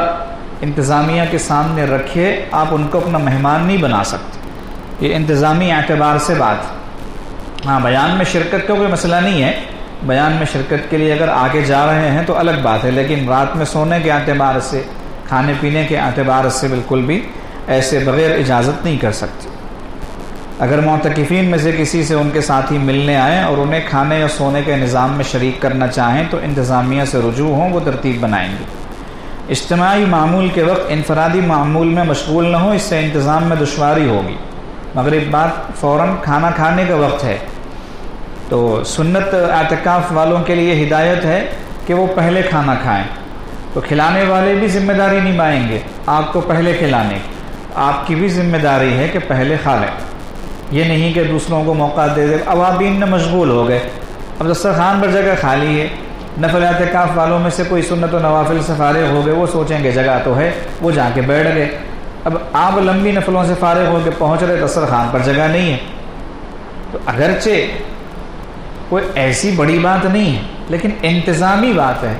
انتظامیہ کے سامنے رکھے آپ ان کو اپنا مہمان نہیں بنا سکتے۔ یہ انتظامی اعتبار سے بات۔ ہاں، بیان میں شرکت کا کوئی مسئلہ نہیں ہے، بیان میں شرکت کے لیے اگر آگے جا رہے ہیں تو الگ بات ہے، لیکن رات میں سونے کے اعتبار سے، کھانے پینے کے اعتبار سے بالکل بھی ایسے بغیر اجازت نہیں کر سکتے۔ اگر معتکفین میں سے کسی سے ان کے ساتھی ملنے آئیں اور انہیں کھانے یا سونے کے نظام میں شریک کرنا چاہیں تو انتظامیہ سے رجوع ہوں، وہ ترتیب بنائیں گے۔ اجتماعی معمول کے وقت انفرادی معمول میں مشغول نہ ہو، اس سے انتظام میں دشواری ہوگی۔ مغرب بعد فوراً کھانا کھانے کا وقت ہے، تو سنت اعتکاف والوں کے لیے ہدایت ہے کہ وہ پہلے کھانا کھائیں، تو کھلانے والے بھی ذمہ داری نبھائیں گے آپ کو پہلے کھلانے کی، آپ کی بھی ذمہ داری ہے کہ پہلے کھا لیں، یہ نہیں کہ دوسروں کو موقع دے دے۔ عوابین میں مشغول ہو گئے، اب دسترخوان پر جگہ خالی ہے، نفل اعتکاف والوں میں سے کوئی سنت و نوافل سے فارغ ہو گئے، وہ سوچیں گے جگہ تو ہے، وہ جا کے بیٹھ گئے۔ اب آپ لمبی نفلوں سے فارغ ہو کے پہنچ رہے، دسترخوان پر جگہ نہیں ہے، تو اگرچہ کوئی ایسی بڑی بات نہیں ہے لیکن انتظامی بات ہے،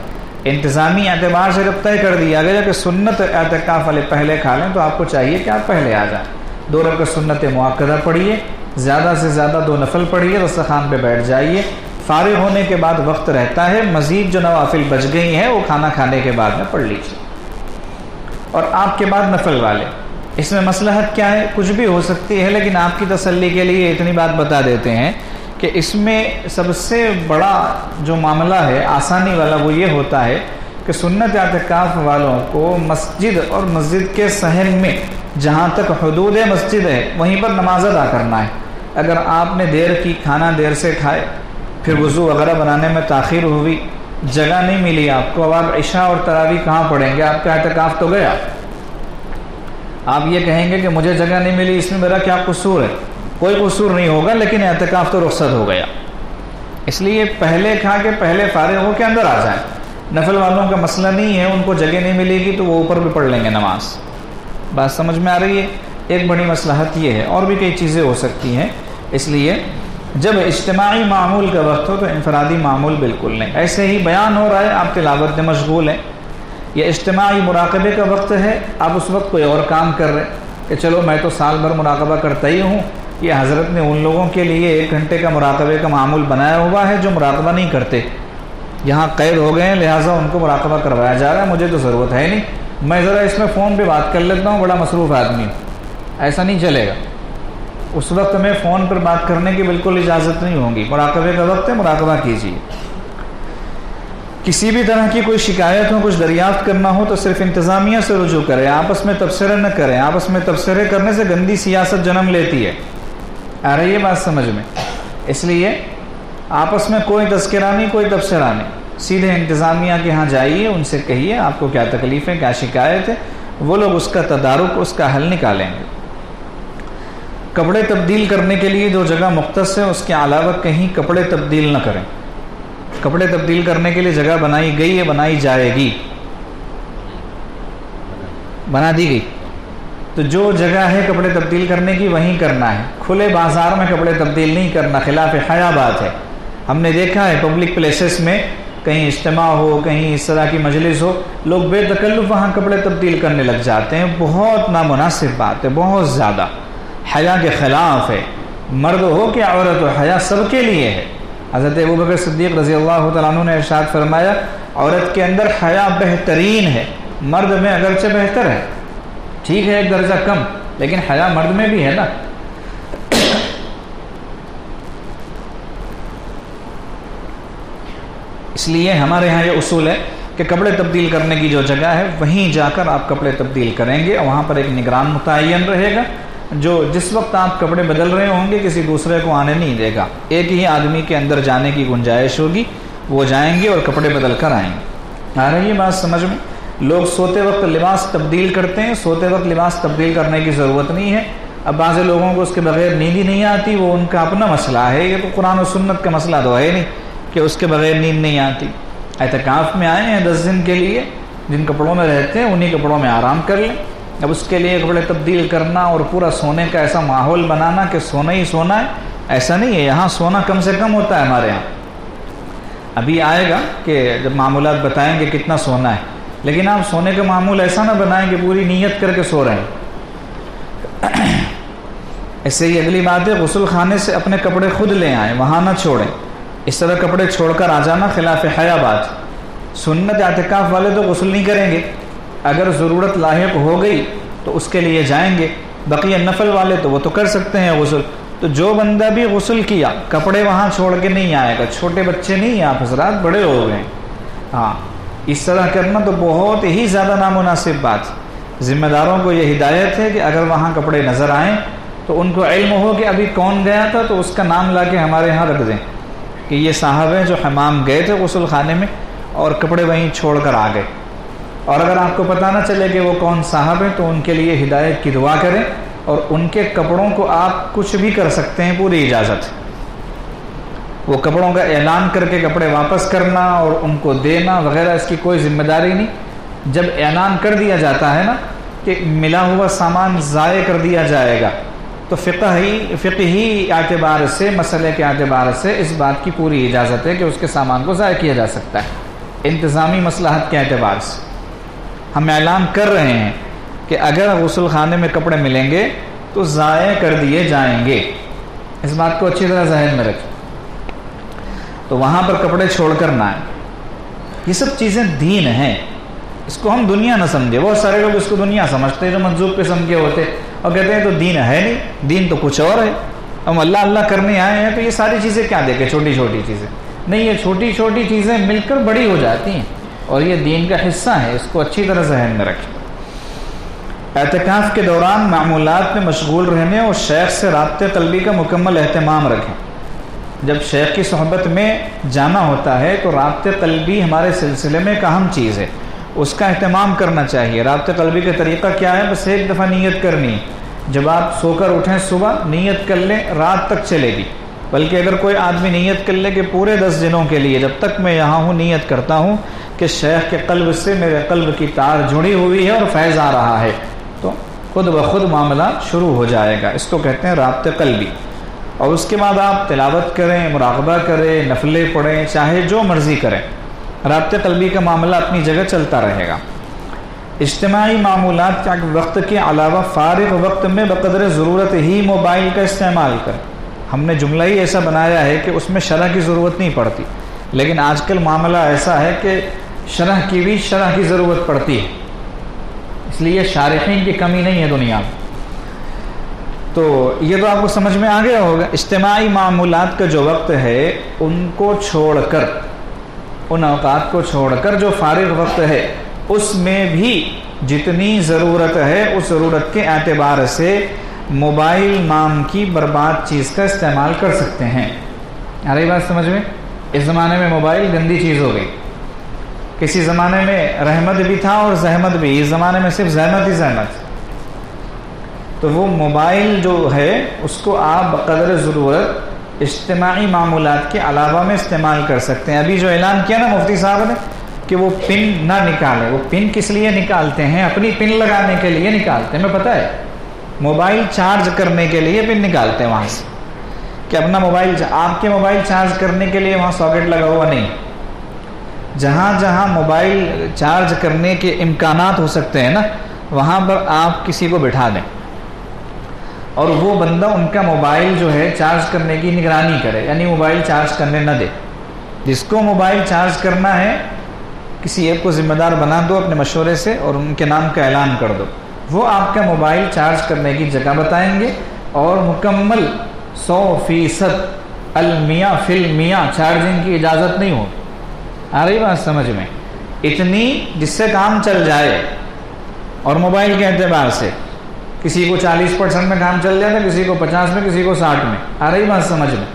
انتظامی اعتبار سے جب طے کر دیا گیا کہ سنت اعتکاف والے پہلے کھا لیں تو آپ کو چاہیے کہ آپ پہلے آ جائیں، 2 رکعت سنت مؤکدہ پڑھیے، زیادہ سے زیادہ 2 نفل پڑھیے، دسترخوان پہ بیٹھ جائیے، فارغ ہونے کے بعد وقت رہتا ہے، مزید جو نوافل بچ گئی ہیں وہ کھانا کھانے کے بعد میں پڑھ لیجیے، اور آپ کے بعد نفل والے۔ اس میں مصلحت کیا ہے؟ کچھ بھی ہو سکتی ہے، لیکن آپ کی تسلی کے لیے اتنی بات بتا دیتے ہیں کہ اس میں سب سے بڑا جو معاملہ ہے آسانی والا وہ یہ ہوتا ہے کہ سنت اعتکاف والوں کو مسجد اور مسجد کے صحن میں جہاں تک حدود مسجد ہے وہیں پر نماز ادا کرنا ہے۔ اگر آپ نے دیر کی، کھانا دیر سے کھائے، پھر وضو وغیرہ بنانے میں تاخیر ہوئی، جگہ نہیں ملی آپ کو، اب آپ عشاء اور تراویح کہاں پڑھیں گے؟ آپ کا اعتکاف تو گیا۔ آپ یہ کہیں گے کہ مجھے جگہ نہیں ملی، اس میں میرا کیا قصور ہے؟ کوئی قصور نہیں ہوگا، لیکن اعتکاف تو رخصت ہو گیا۔ اس لیے پہلے کھا کے پہلے فارغ ہو کے اندر آ جائیں۔ نفل والوں کا مسئلہ نہیں ہے، ان کو جگہ نہیں ملے گی تو وہ اوپر بھی پڑھ لیں گے نماز۔ بات سمجھ میں آ رہی ہے؟ ایک بڑی مصلحت یہ ہے، اور بھی کئی چیزیں ہو سکتی ہیں، اس لیے جب اجتماعی معمول کا وقت ہو تو انفرادی معمول بالکل نہیں۔ ایسے ہی بیان ہو رہا ہے، آپ تلاوت میں مشغول ہیں، یا اجتماعی مراقبے کا وقت ہے، آپ اس وقت کوئی اور کام کر رہے کہ چلو میں تو سال بھر مراقبہ کرتا ہی ہوں، یہ حضرت نے ان لوگوں کے لیے 1 گھنٹے کا مراقبے کا معمول بنایا ہوا ہے جو مراقبہ نہیں کرتے، یہاں قید ہو گئے ہیں، لہٰذا ان کو مراقبہ کروایا جا رہا ہے، مجھے تو ضرورت ہے نہیں، میں ذرا اس میں فون پہ بات کر لیتا ہوں، بڑا مصروف آدمی ہوں۔ ایسا نہیں چلے گا، اس وقت میں فون پر بات کرنے کی بالکل اجازت نہیں ہوگی، مراقبے کا وقت ہے، مراقبہ کیجیے۔ کسی بھی طرح کی کوئی شکایت ہو، کچھ دریافت کرنا ہو تو صرف انتظامیہ سے رجوع کریں، آپس میں تبصرے نہ کریں، آپس میں تبصرے کرنے سے گندی سیاست جنم لیتی ہے۔ آ رہی ہے بات سمجھ میں؟ اس لیے آپس میں کوئی تذکرہ نہیں، کوئی تبصرہ نہیں، سیدھے انتظامیہ کے ہاں جائیے، ان سے کہیے آپ کو کیا تکلیف ہے، کیا شکایت ہے، وہ لوگ اس کا تدارک، اس کا حل نکالیں گے۔ کپڑے تبدیل کرنے کے لیے جو جگہ مختص ہے اس کے علاوہ کہیں کپڑے تبدیل نہ کریں۔ کپڑے تبدیل کرنے کے لیے جگہ بنائی گئی ہے، بنائی جائے گی، بنا دی گئی، تو جو جگہ ہے کپڑے تبدیل کرنے کی وہیں کرنا ہے، کھلے بازار میں کپڑے تبدیل نہیں کرنا، خلاف حیا بات ہے۔ ہم نے دیکھا ہے پبلک پلیسز میں کہیں اجتماع ہو، کہیں اس طرح کی مجلس ہو، لوگ بے تکلف وہاں کپڑے تبدیل کرنے لگ جاتے ہیں، بہت نامناسب بات ہے، بہت زیادہ حیا کے خلاف ہے۔ مرد ہو کہ عورت ہو، حیا سب کے لیے ہے۔ حضرت ابوبکر صدیق رضی اللہ تعالیٰ عنہ نے ارشاد فرمایا، عورت کے اندر حیا بہترین ہے، مرد میں اگرچہ بہتر ہے، ٹھیک ہے ایک درجہ کم، لیکن حیا مرد میں بھی ہے نا۔ اس لیے ہمارے ہاں یہ اصول ہے کہ کپڑے تبدیل کرنے کی جو جگہ ہے وہیں جا کر آپ کپڑے تبدیل کریں گے، اور وہاں پر ایک نگران متعین رہے گا جو جس وقت آپ کپڑے بدل رہے ہوں گے کسی دوسرے کو آنے نہیں دے گا، ایک ہی آدمی کے اندر جانے کی گنجائش ہوگی، وہ جائیں گے اور کپڑے بدل کر آئیں گے۔ آ رہی ہے بات سمجھ میں؟ لوگ سوتے وقت لباس تبدیل کرتے ہیں، سوتے وقت لباس تبدیل کرنے کی ضرورت نہیں ہے۔ اب بعض لوگوں کو اس کے بغیر نیند ہی نہیں آتی، وہ ان کا اپنا مسئلہ ہے، یہ تو قرآن و سنت کا مسئلہ تو ہے نہیں کہ اس کے بغیر نیند نہیں آتی۔ اعتکاف میں آئے ہیں 10 دن کے لیے، جن کپڑوں میں رہتے ہیں انہی کپڑوں میں آرام کر لیں۔ اب اس کے لیے کپڑے تبدیل کرنا اور پورا سونے کا ایسا ماحول بنانا کہ سونا ہی سونا ہے، ایسا نہیں ہے۔ یہاں سونا کم سے کم ہوتا ہے ہمارے یہاں، ابھی آئے گا کہ جب معمولات بتائیں گے کتنا سونا ہے، لیکن آپ سونے کا معمول ایسا نہ بنائیں کہ پوری نیت کر کے سو رہے ہیں۔ ایسے ہی اگلی بات ہے، غسل خانے سے اپنے کپڑے خود لے آئیں، وہاں نہ چھوڑیں۔ اس طرح کپڑے چھوڑ کر آ جانا خلاف حیا بات۔ سنت اعتکاف والے تو غسل نہیں کریں گے، اگر ضرورت لاحق ہو گئی تو اس کے لیے جائیں گے، بقیہ نفل والے تو وہ تو کر سکتے ہیں غسل۔ تو جو بندہ بھی غسل کیا کپڑے وہاں چھوڑ کے نہیں آئے گا، چھوٹے بچے نہیں ہیں آپ حضرات، بڑے ہو گئے ہیں، ہاں اس طرح کرنا تو بہت ہی زیادہ نامناسب بات۔ ذمہ داروں کو یہ ہدایت ہے کہ اگر وہاں کپڑے نظر آئیں تو ان کو علم ہو کہ ابھی کون گیا تھا، تو اس کا نام لا کے ہمارے ہاں رکھ دیں کہ یہ صاحب ہیں جو حمام گئے تھے غسل خانے میں اور کپڑے وہیں چھوڑ کر آ گئے۔ اور اگر آپ کو پتہ نہ چلے کہ وہ کون صاحب ہیں تو ان کے لیے ہدایت کی دعا کریں، اور ان کے کپڑوں کو آپ کچھ بھی کر سکتے ہیں، پوری اجازت۔ وہ کپڑوں کا اعلان کر کے کپڑے واپس کرنا اور ان کو دینا وغیرہ اس کی کوئی ذمہ داری نہیں۔ جب اعلان کر دیا جاتا ہے نا کہ ملا ہوا سامان ضائع کر دیا جائے گا، تو فقہی اعتبار سے، مسئلے کے اعتبار سے اس بات کی پوری اجازت ہے کہ اس کے سامان کو ضائع کیا جا سکتا ہے، انتظامی مصلحت کے اعتبار سے۔ ہم اعلان کر رہے ہیں کہ اگر غسل خانے میں کپڑے ملیں گے تو ضائع کر دیے جائیں گے، اس بات کو اچھی طرح ذہن میں رکھیں۔ تو وہاں پر کپڑے چھوڑ کر نہ آئیں۔ یہ سب چیزیں دین ہیں، اس کو ہم دنیا نہ سمجھے۔ بہت سارے لوگ اس کو دنیا سمجھتے ہیں جو منظور قسم کے ہوتے، اور کہتے ہیں تو دین ہے نہیں، دین تو کچھ اور ہے، ہم اللہ اللہ کرنے آئے ہیں تو یہ ساری چیزیں کیا دیکھیں، چھوٹی چھوٹی چیزیں نہیں، یہ چھوٹی چھوٹی چیزیں مل کر بڑی ہو جاتی ہیں اور یہ دین کا حصہ ہے، اس کو اچھی طرح ذہن میں رکھیں۔ اعتکاف کے دوران معمولات میں مشغول رہنے اور شیخ سے رابطے قلبی کا مکمل اہتمام رکھیں۔ جب شیخ کی صحبت میں جانا ہوتا ہے تو رابطے قلبی ہمارے سلسلے میں ایک اہم چیز ہے، اس کا اہتمام کرنا چاہیے۔ رابطے قلبی کا طریقہ کیا ہے؟ بس ایک دفعہ نیت کرنی، جب آپ سو کر اٹھیں صبح نیت کر لیں، رات تک چلے گی۔ بلکہ اگر کوئی آدمی نیت کر لے کہ پورے 10 دنوں کے لیے جب تک میں یہاں ہوں نیت کرتا ہوں کہ شیخ کے قلب سے میرے قلب کی تار جڑی ہوئی ہے اور فیض آ رہا ہے، تو خود بخود معاملہ شروع ہو جائے گا۔ اس کو کہتے ہیں رابطے قلبی۔ اور اس کے بعد آپ تلاوت کریں، مراقبہ کریں، نفلیں پڑھیں، چاہے جو مرضی کریں، رابطے قلبی کا معاملہ اپنی جگہ چلتا رہے گا۔ اجتماعی معمولات کے وقت کے علاوہ فارغ وقت میں بقدر ضرورت ہی موبائل کا استعمال کریں۔ ہم نے جملہ ہی ایسا بنایا ہے کہ اس میں شرح کی ضرورت نہیں پڑتی، لیکن آج کل معاملہ ایسا ہے کہ شرح کی بھی شرح کی ضرورت پڑتی ہے، اس لیے شارحین کی کمی نہیں ہے دنیا میں۔ تو یہ تو آپ کو سمجھ میں آ گیا ہوگا۔ اجتماعی معمولات کا جو وقت ہے ان کو چھوڑ کر، ان اوقات کو چھوڑ کر جو فارغ وقت ہے اس میں بھی جتنی ضرورت ہے اس ضرورت کے اعتبار سے موبائل نام کی برباد چیز کا استعمال کر سکتے ہیں۔ آ رہی بات سمجھ میں؟ اس زمانے میں موبائل گندی چیز ہو گئی، کسی زمانے میں رحمت بھی تھا اور زحمت بھی، اس زمانے میں صرف زحمت ہی زحمت۔ تو وہ موبائل جو ہے اس کو آپ بقدر ضرورت اجتماعی معمولات کے علاوہ میں استعمال کر سکتے ہیں۔ ابھی جو اعلان کیا نا مفتی صاحب نے کہ وہ پن نہ نکالیں، وہ پن کس لیے نکالتے ہیں؟ اپنی پن لگانے کے لیے نکالتے ہیں، ہمیں پتہ ہے، موبائل چارج کرنے کے لیے پن نکالتے ہیں وہاں سے کہ اپنا موبائل، آپ کے موبائل چارج کرنے کے لیے وہاں ساکٹ لگا ہوا نہیں۔ جہاں جہاں موبائل چارج کرنے کے امکانات ہو سکتے ہیں نا وہاں پر آپ کسی کو بٹھا دیں اور وہ بندہ ان کا موبائل جو ہے چارج کرنے کی نگرانی کرے، یعنی موبائل چارج کرنے نہ دے۔ جس کو موبائل چارج کرنا ہے کسی ایک کو ذمہ دار بنا دو اپنے مشورے سے اور ان کے نام کا اعلان کر دو، وہ آپ کا موبائل چارج کرنے کی جگہ بتائیں گے اور مکمل 100% المیا فی المیا چارجنگ کی اجازت نہیں ہوگی۔ آ رہی بات سمجھ میں؟ اتنی جس سے کام چل جائے، اور موبائل کے اعتبار سے کسی کو 40% میں کام چل جائے گا، کسی کو 50 میں، کسی کو 60 میں، آ رہی بات سمجھ میں؟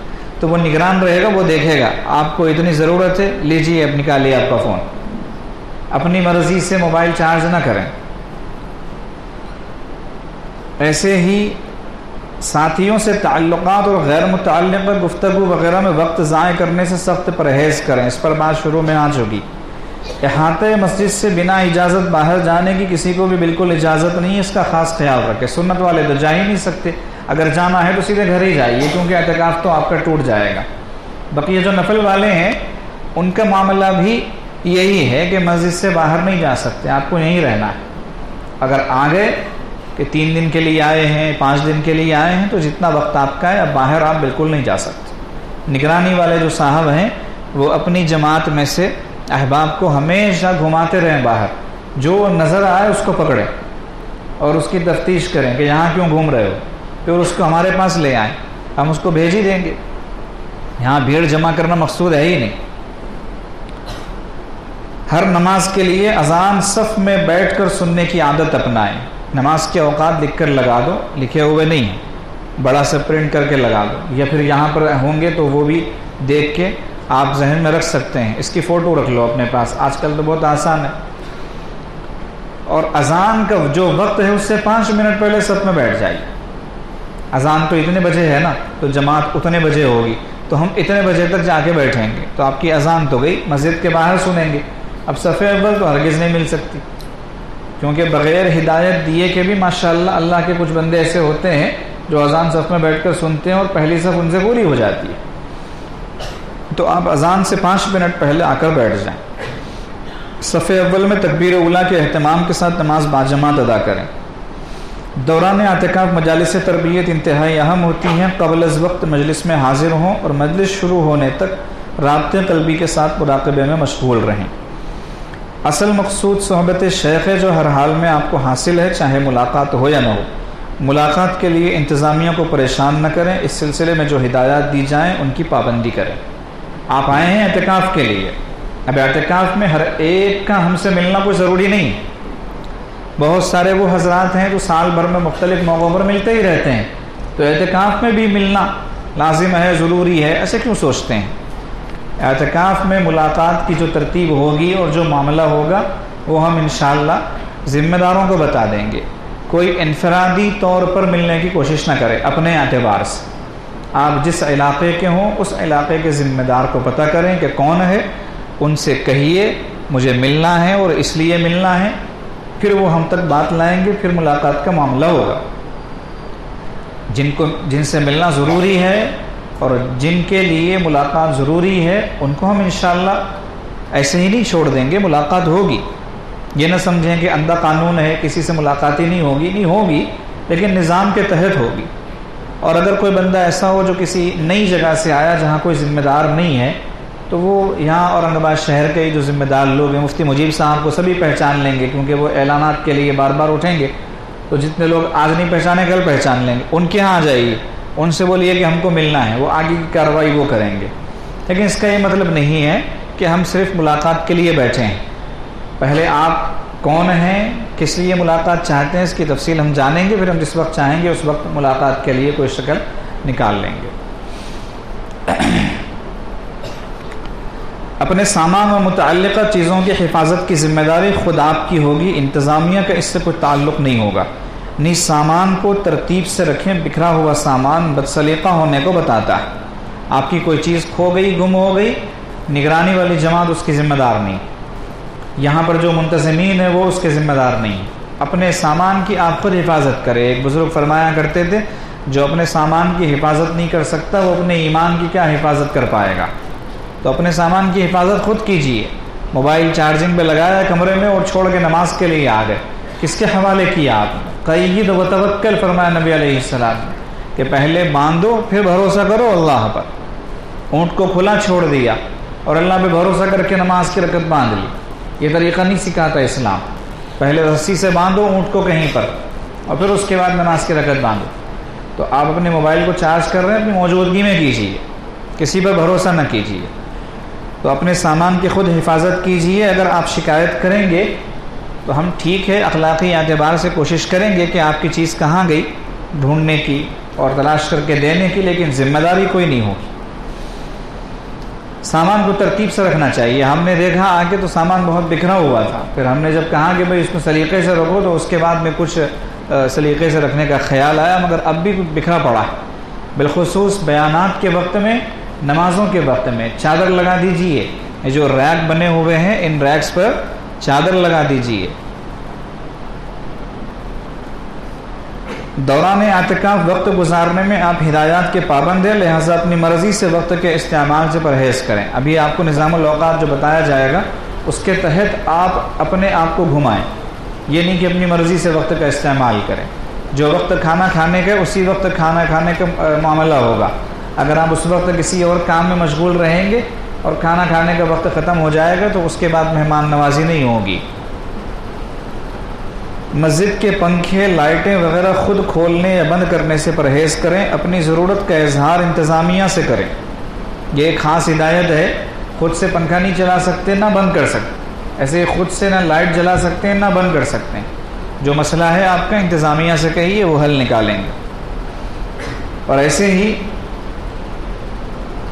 تو وہ نگران رہے گا، وہ دیکھے گا آپ کو اتنی ضرورت ہے، لیجیے اب نکالیے آپ کا فون، اپنی مرضی سے موبائل چارج نہ کریں۔ ایسے ہی ساتھیوں سے تعلقات اور غیر متعلقہ گفتگو وغیرہ میں وقت ضائع کرنے سے سخت پرہیز کریں، اس پر بات شروع میں آ چکی۔ احاطہ مسجد سے بنا اجازت باہر جانے کی کسی کو بھی بالکل اجازت نہیں ہے، اس کا خاص خیال رکھیں۔ سنت والے تو جا ہی نہیں سکتے، اگر جانا ہے تو سیدھے گھر ہی جائیے، کیونکہ اعتکاف تو آپ کا ٹوٹ جائے گا۔ بقیہ جو نفل والے ہیں ان کا معاملہ بھی یہی ہے کہ مسجد سے باہر نہیں جا سکتے، آپ کو یہیں رہنا ہے۔ اگر آ گئے کہ 3 دن کے لیے آئے ہیں، 5 دن کے لیے آئے ہیں، تو جتنا وقت آپ کا ہے، اب باہر آپ بالکل نہیں جا سکتے۔ نگرانی والے جو صاحب ہیں وہ اپنی جماعت میں سے احباب کو ہمیشہ گھماتے رہیں باہر، جو نظر آئے اس کو پکڑیں اور اس کی تفتیش کریں کہ یہاں کیوں گھوم رہے ہو، پھر اس کو ہمارے پاس لے آئیں، ہم اس کو بھیج ہی دیں گے۔ یہاں بھیڑ جمع کرنا مقصود ہے ہی نہیں۔ ہر نماز کے لیے اذان صف میں بیٹھ کر سننے کی عادت اپنائیں۔ نماز کے اوقات لکھ کر لگا دو، لکھے ہوئے نہیں ہیں، بڑا سا پرنٹ کر کے لگا دو، یا پھر یہاں پر ہوں گے تو وہ بھی دیکھ کے آپ ذہن میں رکھ سکتے ہیں، اس کی فوٹو رکھ لو اپنے پاس، آج کل تو بہت آسان ہے۔ اور اذان کا جو وقت ہے اس سے 5 منٹ پہلے صف میں بیٹھ جائیے۔ اذان تو اتنے بجے ہے نا، تو جماعت اتنے بجے ہوگی، تو ہم اتنے بجے تک جا کے بیٹھیں گے، تو آپ کی اذان تو گئی، مسجد کے باہر سنیں گے۔ اب صف اول تو ہرگز نہیں مل سکتی، کیونکہ بغیر ہدایت دیے کے بھی ماشاءاللہ اللہ کے کچھ بندے ایسے ہوتے ہیں جو اذان صف میں بیٹھ کر سنتے ہیں اور پہلی صف ان سے پوری ہو جاتی ہے۔ تو آپ اذان سے 5 منٹ پہلے آ کر بیٹھ جائیں۔ صف اول میں تکبیر اولیٰ کے اہتمام کے ساتھ نماز باجماعت ادا کریں۔ دوران اعتکاف مجالس تربیت انتہائی اہم ہوتی ہیں۔ قبل از وقت مجلس میں حاضر ہوں اور مجلس شروع ہونے تک رابطے قلبی کے ساتھ مراقبے میں مشغول رہیں۔ اصل مقصود صحبت شیخ ہے جو ہر حال میں آپ کو حاصل ہے، چاہے ملاقات ہو یا نہ ہو۔ ملاقات کے لیے انتظامیہ کو پریشان نہ کریں، اس سلسلے میں جو ہدایات دی جائیں ان کی پابندی کریں۔ آپ آئے ہیں اعتکاف کے لیے، اب اعتکاف میں ہر ایک کا ہم سے ملنا کوئی ضروری نہیں ہے۔ بہت سارے وہ حضرات ہیں جو سال بھر میں مختلف موقعوں پر ملتے ہی رہتے ہیں، تو اعتکاف میں بھی ملنا لازم ہے، ضروری ہے، ایسے کیوں سوچتے ہیں؟ اعتکاف میں ملاقات کی جو ترتیب ہوگی اور جو معاملہ ہوگا وہ ہم انشاءاللہ ذمہ داروں کو بتا دیں گے۔ کوئی انفرادی طور پر ملنے کی کوشش نہ کرے، اپنے اعتبار سے آپ جس علاقے کے ہوں اس علاقے کے ذمہ دار کو پتہ کریں کہ کون ہے، ان سے کہیے مجھے ملنا ہے اور اس لیے ملنا ہے، پھر وہ ہم تک بات لائیں گے، پھر ملاقات کا معاملہ ہوگا۔ جن سے ملنا ضروری ہے اور جن کے لیے ملاقات ضروری ہے ان کو ہم انشاءاللہ ایسے ہی نہیں چھوڑ دیں گے، ملاقات ہوگی۔ یہ نہ سمجھیں کہ اندھا قانون ہے کسی سے ملاقات ہی نہیں ہوگی، نہیں ہوگی، لیکن نظام کے تحت ہوگی۔ اور اگر کوئی بندہ ایسا ہو جو کسی نئی جگہ سے آیا جہاں کوئی ذمہ دار نہیں ہے، تو وہ یہاں اورنگ آباد شہر کے جو ذمہ دار لوگ ہیں، مفتی مجیب صاحب کو سبھی پہچان لیں گے، کیونکہ وہ اعلانات کے لیے بار بار اٹھیں گے، تو جتنے لوگ آج نہیں پہچانے کل پہچان لیں گے۔ ان کے ہاں آ جائیے، ان سے بولیے کہ ہم کو ملنا ہے، وہ آگے کی کارروائی وہ کریں گے۔ لیکن اس کا یہ مطلب نہیں ہے کہ ہم صرف ملاقات کے لیے بیٹھے ہیں۔ پہلے آپ کون ہیں، کس لیے ملاقات چاہتے ہیں، اس کی تفصیل ہم جانیں گے، پھر ہم جس وقت چاہیں گے اس وقت ملاقات کے لیے کوئی شکل نکال لیں گے۔ اپنے سامان و متعلقہ چیزوں کی حفاظت کی ذمہ داری خود آپ کی ہوگی، انتظامیہ کا اس سے کوئی تعلق نہیں ہوگا۔ نیز سامان کو ترتیب سے رکھیں، بکھرا ہوا سامان بدسلیقہ ہونے کو بتاتا ہے۔ آپ کی کوئی چیز کھو گئی، گم ہو گئی، نگرانی والی جماعت اس کی ذمہ دار نہیں، یہاں پر جو منتظمین ہیں وہ اس کے ذمہ دار نہیں۔ اپنے سامان کی آپ خود حفاظت کرے۔ ایک بزرگ فرمایا کرتے تھے، جو اپنے سامان کی حفاظت نہیں کر سکتا وہ اپنے ایمان کی کیا حفاظت کر پائے گا؟ تو اپنے سامان کی حفاظت خود کیجیے۔ موبائل چارجنگ پہ لگایا کمرے میں اور چھوڑ کے نماز کے لیے آ گئے، کس کے حوالے کیا آپ نے؟ قید و توکل فرمایا نبی علیہ السلام کہ پہلے باندھو پھر بھروسہ کرو اللہ پر۔ اونٹ کو کھلا چھوڑ دیا اور اللہ پہ بھروسہ کر کے نماز کی رکعت باندھ لی، یہ طریقہ نہیں سکھاتا اسلام۔ پہلے رسی سے باندھو اونٹ کو کہیں پر اور پھر اس کے بعد نماز کی رکعت باندھو۔ تو آپ اپنے موبائل کو چارج کر رہے ہیں، اپنی موجودگی میں کیجیے، کسی پر بھروسہ نہ کیجیے۔ تو اپنے سامان کی خود حفاظت کیجئے۔ اگر آپ شکایت کریں گے تو ہم ٹھیک ہے اخلاقی اعتبار سے کوشش کریں گے کہ آپ کی چیز کہاں گئی ڈھونڈنے کی اور تلاش کر کے دینے کی، لیکن ذمہ داری کوئی نہیں ہوگی۔ سامان کو ترتیب سے رکھنا چاہیے۔ ہم نے دیکھا آگے تو سامان بہت بکھرا ہوا تھا، پھر ہم نے جب کہا کہ بھئی اس کو سلیقے سے رکھو تو اس کے بعد میں کچھ سلیقے سے رکھنے کا خیال آیا، مگر اب بھی کچھ بکھرا پڑا ہے۔ بالخصوص بیانات کے وقت میں، نمازوں کے وقت میں چادر لگا دیجئے، یہ جو ریک بنے ہوئے ہیں ان ریکس پر چادر لگا دیجئے۔ دوران اعتکاف وقت گزارنے میں آپ ہدایات کے پابند ہیں، لہٰذا اپنی مرضی سے وقت کے استعمال سے پرہیز کریں۔ ابھی آپ کو نظام الاوقات جو بتایا جائے گا اس کے تحت آپ اپنے آپ کو گھمائیں، یہ نہیں کہ اپنی مرضی سے وقت کا استعمال کریں۔ جو وقت کھانا کھانے کا اسی وقت کھانا کھانے کا معاملہ ہوگا۔ اگر آپ اس وقت کسی اور کام میں مشغول رہیں گے اور کھانا کھانے کا وقت ختم ہو جائے گا تو اس کے بعد مہمان نوازی نہیں ہوگی۔ مسجد کے پنکھے، لائٹیں وغیرہ خود کھولنے یا بند کرنے سے پرہیز کریں۔ اپنی ضرورت کا اظہار انتظامیہ سے کریں۔ یہ ایک خاص ہدایت ہے، خود سے پنکھا نہیں چلا سکتے نہ بند کر سکتے، ایسے خود سے نہ لائٹ جلا سکتے ہیں نہ بند کر سکتے ہیں۔ جو مسئلہ ہے آپ کا انتظامیہ سے کہیے، وہ حل نکالیں گے۔ اور ایسے ہی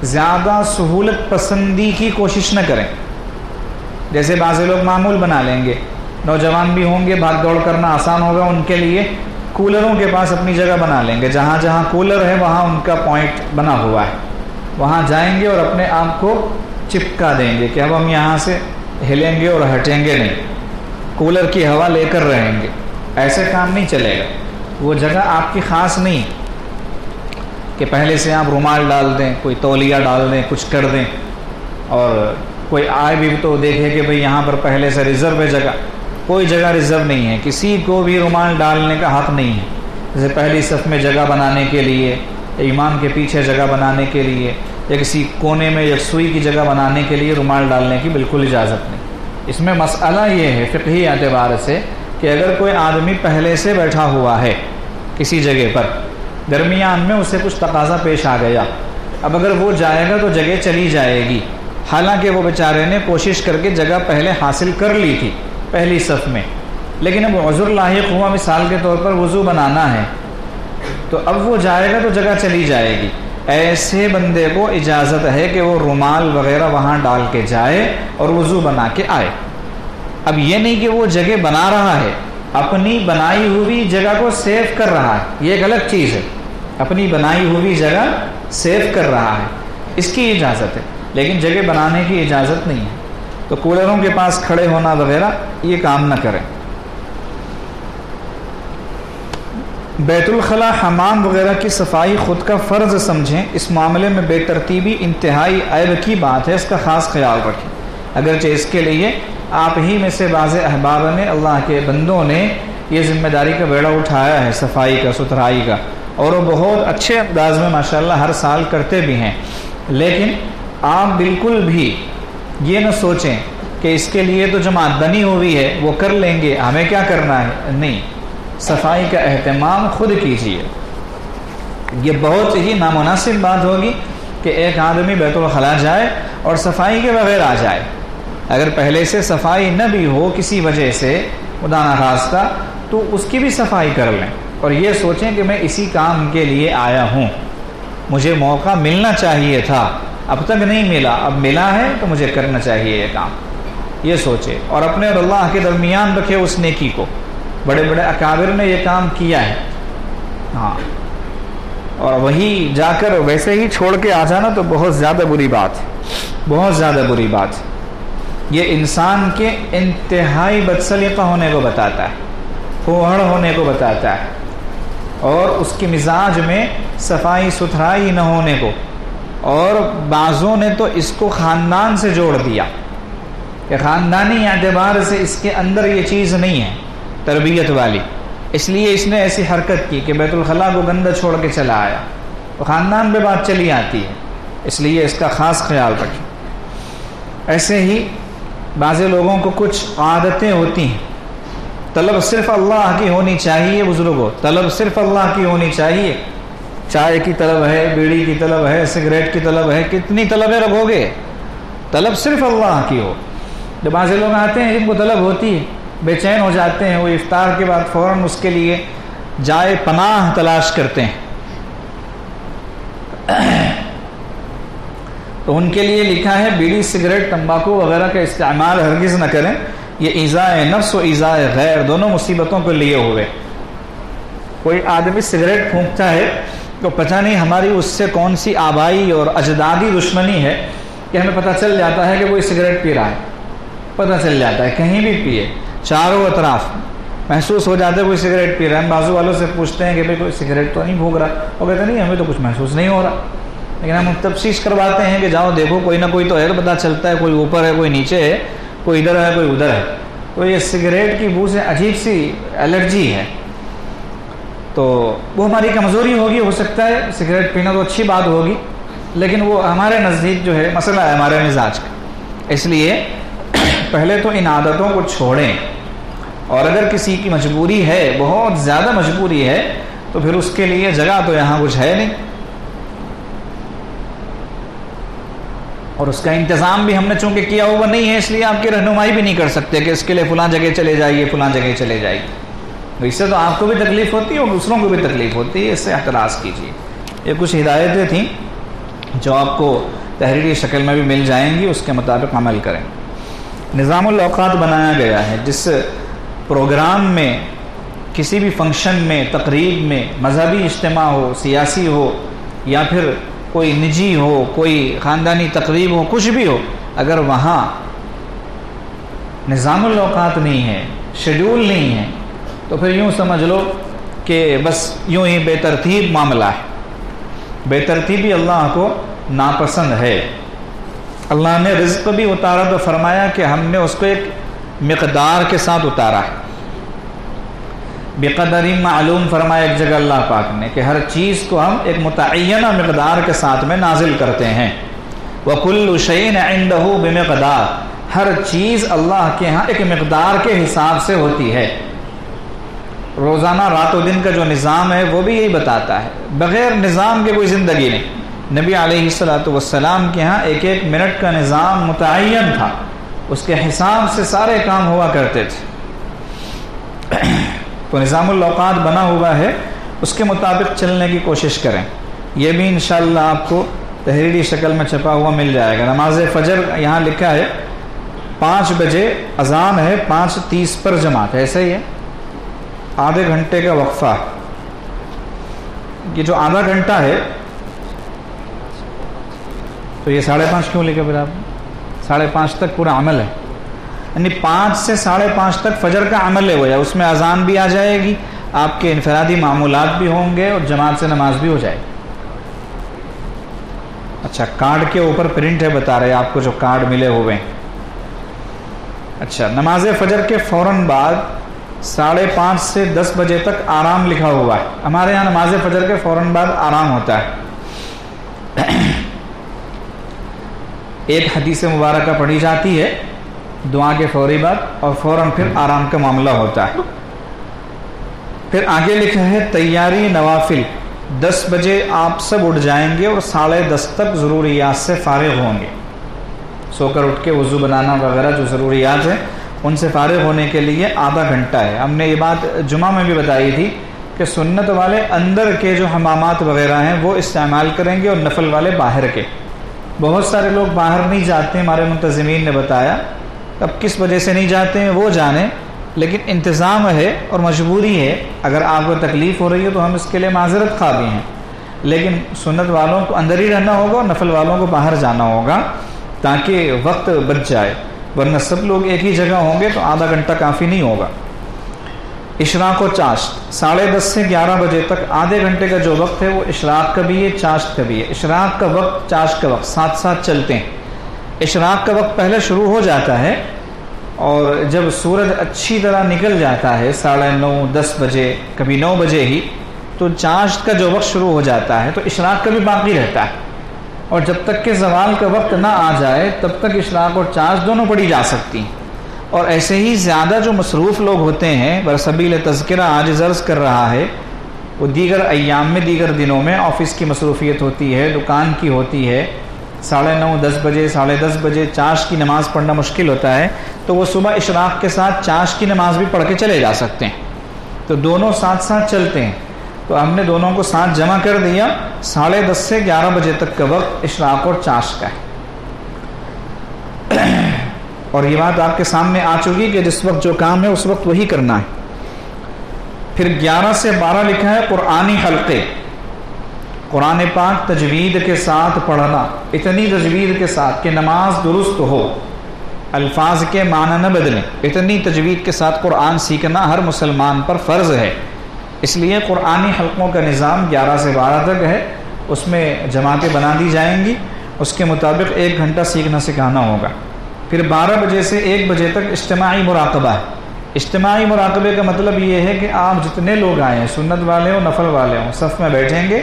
زیادہ سہولت پسندی کی کوشش نہ کریں، جیسے بعض لوگ معمول بنا لیں گے، نوجوان بھی ہوں گے، بھاگ دوڑ کرنا آسان ہوگا ان کے لیے، کولروں کے پاس اپنی جگہ بنا لیں گے، جہاں جہاں کولر ہے وہاں ان کا پوائنٹ بنا ہوا ہے، وہاں جائیں گے اور اپنے آپ کو چپکا دیں گے کہ اب ہم یہاں سے ہلیں گے اور ہٹیں گے نہیں، کولر کی ہوا لے کر رہیں گے۔ ایسے کام نہیں چلے گا، وہ جگہ آپ کی خاص نہیں کہ پہلے سے آپ رومال ڈال دیں، کوئی تولیہ ڈال دیں، کچھ کر دیں، اور کوئی آئے بھی تو دیکھے کہ بھئی یہاں پر پہلے سے ریزرو ہے جگہ۔ کوئی جگہ ریزرو نہیں ہے، کسی کو بھی رومال ڈالنے کا حق نہیں ہے۔ جیسے پہلی صف میں جگہ بنانے کے لیے، امام کے پیچھے جگہ بنانے کے لیے، یا کسی کونے میں یکسوئی کی جگہ بنانے کے لیے رومال ڈالنے کی بالکل اجازت نہیں۔ اس میں مسئلہ یہ ہے فقہی اعتبار سے کہ اگر کوئی آدمی پہلے سے بیٹھا ہوا ہے کسی جگہ پر، درمیان میں اسے کچھ تقاضا پیش آ گیا، اب اگر وہ جائے گا تو جگہ چلی جائے گی، حالانکہ وہ بیچارے نے کوشش کر کے جگہ پہلے حاصل کر لی تھی پہلی صف میں، لیکن اب عذر لاحق ہوا، مثال کے طور پر وضو بنانا ہے، تو اب وہ جائے گا تو جگہ چلی جائے گی۔ ایسے بندے کو اجازت ہے کہ وہ رومال وغیرہ وہاں ڈال کے جائے اور وضو بنا کے آئے۔ اب یہ نہیں کہ وہ جگہ بنا رہا ہے، اپنی بنائی ہوئی جگہ کو سیو کر رہا ہے، یہ ایک الگ چیز ہے، اپنی بنائی ہوئی جگہ سیو کر رہا ہے، اس کی اجازت ہے، لیکن جگہ بنانے کی اجازت نہیں ہے۔ تو کولروں کے پاس کھڑے ہونا وغیرہ یہ کام نہ کریں۔ بیت الخلاء، حمام وغیرہ کی صفائی خود کا فرض سمجھیں، اس معاملے میں بے ترتیبی انتہائی عیب کی بات ہے، اس کا خاص خیال رکھیں۔ اگرچہ اس کے لیے آپ ہی میں سے بعض احباب نے، اللہ کے بندوں نے یہ ذمہ داری کا بیڑا اٹھایا ہے صفائی کا، ستھرائی کا، اور وہ بہت اچھے انداز میں ماشاءاللہ ہر سال کرتے بھی ہیں، لیکن آپ بالکل بھی یہ نہ سوچیں کہ اس کے لیے تو جماعت بنی ہوئی ہے وہ کر لیں گے، ہمیں کیا کرنا ہے، نہیں، صفائی کا اہتمام خود کیجیے۔ یہ بہت ہی نامناسب بات ہوگی کہ ایک آدمی بیت الخلاء جائے اور صفائی کے بغیر آ جائے۔ اگر پہلے سے صفائی نہ بھی ہو کسی وجہ سے خدا نخواستہ، تو اس کی بھی صفائی کر لیں اور یہ سوچیں کہ میں اسی کام کے لیے آیا ہوں، مجھے موقع ملنا چاہیے تھا، اب تک نہیں ملا، اب ملا ہے تو مجھے کرنا چاہیے یہ کام، یہ سوچے اور اپنے اور اللہ کے درمیان رکھے اس نیکی کو۔ بڑے بڑے اکابر نے یہ کام کیا ہے، ہاں، اور وہی جا کر ویسے ہی چھوڑ کے آ جانا تو بہت زیادہ بری بات ہے، بہت زیادہ بری بات ہے۔ یہ انسان کے انتہائی بدسلیقہ ہونے کو بتاتا ہے، پھوہڑ ہونے کو بتاتا ہے، اور اس کے مزاج میں صفائی ستھرائی نہ ہونے کو، اور بعضوں نے تو اس کو خاندان سے جوڑ دیا کہ خاندانی اعتبار سے اس کے اندر یہ چیز نہیں ہے تربیت والی، اس لیے اس نے ایسی حرکت کی کہ بیت الخلاء کو گندہ چھوڑ کے چلا آیا، تو خاندان پہ بات چلی آتی ہے، اس لیے اس کا خاص خیال رکھیں۔ ایسے ہی بعض لوگوں کو کچھ عادتیں ہوتی ہیں، طلب صرف اللہ کی ہونی چاہیے، بزرگوں طلب صرف اللہ کی ہونی چاہیے، چائے کی طلب ہے، بیڑی کی طلب ہے، سگریٹ کی طلب ہے، کتنی طلبیں رکھو گے؟ طلب صرف اللہ کی ہو. جب بعض لوگ آتے ہیں جن کو طلب ہوتی ہے، بے چین ہو جاتے ہیں، وہ افطار کے بعد فوراً اس کے لیے جائے پناہ تلاش کرتے ہیں. تو ان کے لیے لکھا ہے بیڑی سگریٹ تمباکو وغیرہ کا استعمال ہرگز نہ کریں، یہ ایذاء نفس و ایذاء غیر دونوں مصیبتوں کو لیے ہوئے. کوئی آدمی سگریٹ پھونکتا ہے تو پتہ نہیں ہماری اس سے کون سی آبائی اور اجدادی دشمنی ہے کہ ہمیں پتہ چل جاتا ہے کہ کوئی سگریٹ پی رہا ہے. پتہ چل جاتا ہے کہیں بھی پیے، چاروں اطراف محسوس ہو جاتا ہے کوئی سگریٹ پی رہا ہے. ہم بازو والوں سے پوچھتے ہیں کہ بھائی کوئی سگریٹ تو نہیں پھونک رہا، وہ کہتے نہیں ہمیں تو کچھ محسوس نہیں ہو رہا. لیکن ہم تفتیش کرواتے ہیں کہ جاؤ دیکھو کوئی نہ کوئی تو ہے، تو پتہ چلتا ہے کوئی اوپر ہے، کوئی نیچے ہے، کوئی ادھر ہے، کوئی ادھر ہے. تو یہ سگریٹ کی بو سے عجیب سی الرجی ہے. تو وہ ہماری کمزوری ہوگی، ہو سکتا ہے سگریٹ پینا تو اچھی بات ہوگی، لیکن وہ ہمارے نزدیک جو ہے مسئلہ ہے ہمارے مزاج کا. اس لیے پہلے تو ان عادتوں کو چھوڑیں، اور اگر کسی کی مجبوری ہے، بہت زیادہ مجبوری ہے، تو پھر اس کے لیے جگہ تو یہاں کچھ ہے نہیں، اور اس کا انتظام بھی ہم نے چونکہ کیا ہوا نہیں ہے، اس لیے آپ کی رہنمائی بھی نہیں کر سکتے کہ اس کے لیے فلاں جگہ چلے جائیے، فلاں جگہ چلے جائیے. اس سے تو آپ کو بھی تکلیف ہوتی ہے اور دوسروں کو بھی تکلیف ہوتی ہے. اس سے احتراز کیجیے. یہ کچھ ہدایتیں تھیں جو آپ کو تحریری شکل میں بھی مل جائیں گی، اس کے مطابق عمل کریں. نظام الاوقات بنایا گیا ہے، جس پروگرام میں، کسی بھی فنکشن میں، تقریب میں، مذہبی اجتماع ہو، سیاسی ہو، یا پھر کوئی نجی ہو، کوئی خاندانی تقریب ہو، کچھ بھی ہو، اگر وہاں نظام الاوقات نہیں ہے، شیڈول نہیں ہے، تو پھر یوں سمجھ لو کہ بس یوں ہی بے ترتیب معاملہ ہے. بے ترتیبی اللہ کو ناپسند ہے. اللہ نے رزق بھی اتارا تو فرمایا کہ ہم نے اس کو ایک مقدار کے ساتھ اتارا ہے. بقدر معلوم فرمایا ایک جگہ اللہ پاک نے کہ ہر چیز کو ہم ایک متعینہ مقدار کے ساتھ میں نازل کرتے ہیں. وَكُلُّ شَيْءٍ عِندَهُ بِمِقْدَارٍ، ہر چیز اللہ کے ہاں ایک مقدار کے حساب سے ہوتی ہے. روزانہ رات و دن کا جو نظام ہے وہ بھی یہی بتاتا ہے. بغیر نظام کے کوئی زندگی نہیں. نبی علیہ الصلوۃ والسلام کے ہاں ایک ایک منٹ کا نظام متعین تھا، اس کے حساب سے سارے کام ہوا کرتے تھے. تو نظام الاوقات بنا ہوا ہے، اس کے مطابق چلنے کی کوشش کریں. یہ بھی انشاءاللہ آپ کو تحریری شکل میں چھپا ہوا مل جائے گا. نماز فجر یہاں لکھا ہے 5 بجے اذان ہے، 5:30 پر جماعت ہے. ایسا ہی ہے، آدھے گھنٹے کا وقفہ. یہ جو آدھا گھنٹہ ہے تو یہ 5:30 کیوں لکھا؟ پھر آپ 5:30 تک پورا عمل ہے، یعنی 5 سے 5:30 تک فجر کا عمل ہے وہ، یا اس میں اذان بھی آ جائے گی، آپ کے انفرادی معمولات بھی ہوں گے، اور جماعت سے نماز بھی ہو جائے گی. اچھا، کارڈ کے اوپر پرنٹ ہے، بتا رہے آپ کو جو کارڈ ملے ہوئے ہیں. اچھا، نماز فجر کے فوراً بعد 5:30 سے 10 بجے تک آرام لکھا ہوا ہے. ہمارے یہاں نماز فجر کے فوراً بعد آرام ہوتا ہے. ایک حدیث مبارکہ پڑھی جاتی ہے دعا کے فوری بعد، اور فوراً پھر آرام کا معاملہ ہوتا ہے. پھر آگے لکھا ہے تیاری نوافل. 10 بجے آپ سب اٹھ جائیں گے اور 10:30 تک ضروریات سے فارغ ہوں گے. سو کر اٹھ کے وضو بنانا وغیرہ جو ضروریات ہیں ان سے فارغ ہونے کے لیے آدھا گھنٹہ ہے. ہم نے یہ بات جمعہ میں بھی بتائی تھی کہ سنت والے اندر کے جو حمامات وغیرہ ہیں وہ استعمال کریں گے، اور نفل والے باہر کے. بہت سارے لوگ باہر نہیں جاتے ہیں، ہمارے منتظمین نے بتایا. اب کس وجہ سے نہیں جاتے ہیں وہ جانیں، لیکن انتظام ہے اور مجبوری ہے. اگر آپ کو تکلیف ہو رہی ہے تو ہم اس کے لیے معذرت خواہ بھی ہیں، لیکن سنت والوں کو اندر ہی رہنا ہوگا اور نفل والوں کو باہر جانا ہوگا تاکہ وقت بچ جائے. ورنہ سب لوگ ایک ہی جگہ ہوں گے تو آدھا گھنٹہ کافی نہیں ہوگا. اشراق و چاشت 10:30 سے 11 بجے تک آدھے گھنٹے کا جو وقت ہے وہ اشراق کا بھی ہے، چاشت کا بھی ہے. اشراق کا وقت، چاشت کا وقت ساتھ ساتھ چلتے ہیں. اشراق کا وقت پہلے شروع ہو جاتا ہے، اور جب سورج اچھی طرح نکل جاتا ہے 9:30 10 بجے، کبھی 9 بجے ہی، تو چاشت کا جو وقت شروع ہو جاتا ہے تو اشراق کا بھی باقی رہتا ہے. اور جب تک کہ زوال کا وقت نہ آ جائے تب تک اشراق اور چاشت دونوں پڑھی جا سکتی ہیں. اور ایسے ہی زیادہ جو مصروف لوگ ہوتے ہیں، برسبیل تذکرہ آج عرض کر رہا ہے، وہ دیگر ایام میں، دیگر دنوں میں آفس کی مصروفیت ہوتی ہے، دکان کی ہوتی ہے، 9:30 10 بجے 10:30 بجے چاش کی نماز پڑھنا مشکل ہوتا ہے تو وہ صبح اشراق کے ساتھ چاش کی نماز بھی پڑھ کے چلے جا سکتے ہیں، تو دونوں ساتھ ساتھ چلتے ہیں، تو ہم نے دونوں کو ساتھ جمع کر دیا۔ 10:30 سے 11 بجے تک کا وقت اشراق اور چاش کا ہے، اور یہ بات آپ کے سامنے آ چکی کہ جس وقت جو کام ہے اس وقت وہی کرنا ہے۔ پھر 11 سے 12 لکھا ہے قرآنی حلقے، قرآن پاک تجوید کے ساتھ پڑھنا، اتنی تجوید کے ساتھ کہ نماز درست ہو، الفاظ کے معنی نہ بدلیں، اتنی تجوید کے ساتھ قرآن سیکھنا ہر مسلمان پر فرض ہے۔ اس لیے قرآنی حلقوں کا نظام 11 سے 12 تک ہے، اس میں جماعتیں بنا دی جائیں گی، اس کے مطابق 1 گھنٹہ سیکھنا سکھانا ہوگا۔ پھر 12 بجے سے 1 بجے تک اجتماعی مراقبہ ہے۔ اجتماعی مراقبے کا مطلب یہ ہے کہ آپ جتنے لوگ آئے ہیں، سنت والے ہوں نفل والے ہوں، صف میں بیٹھیں گے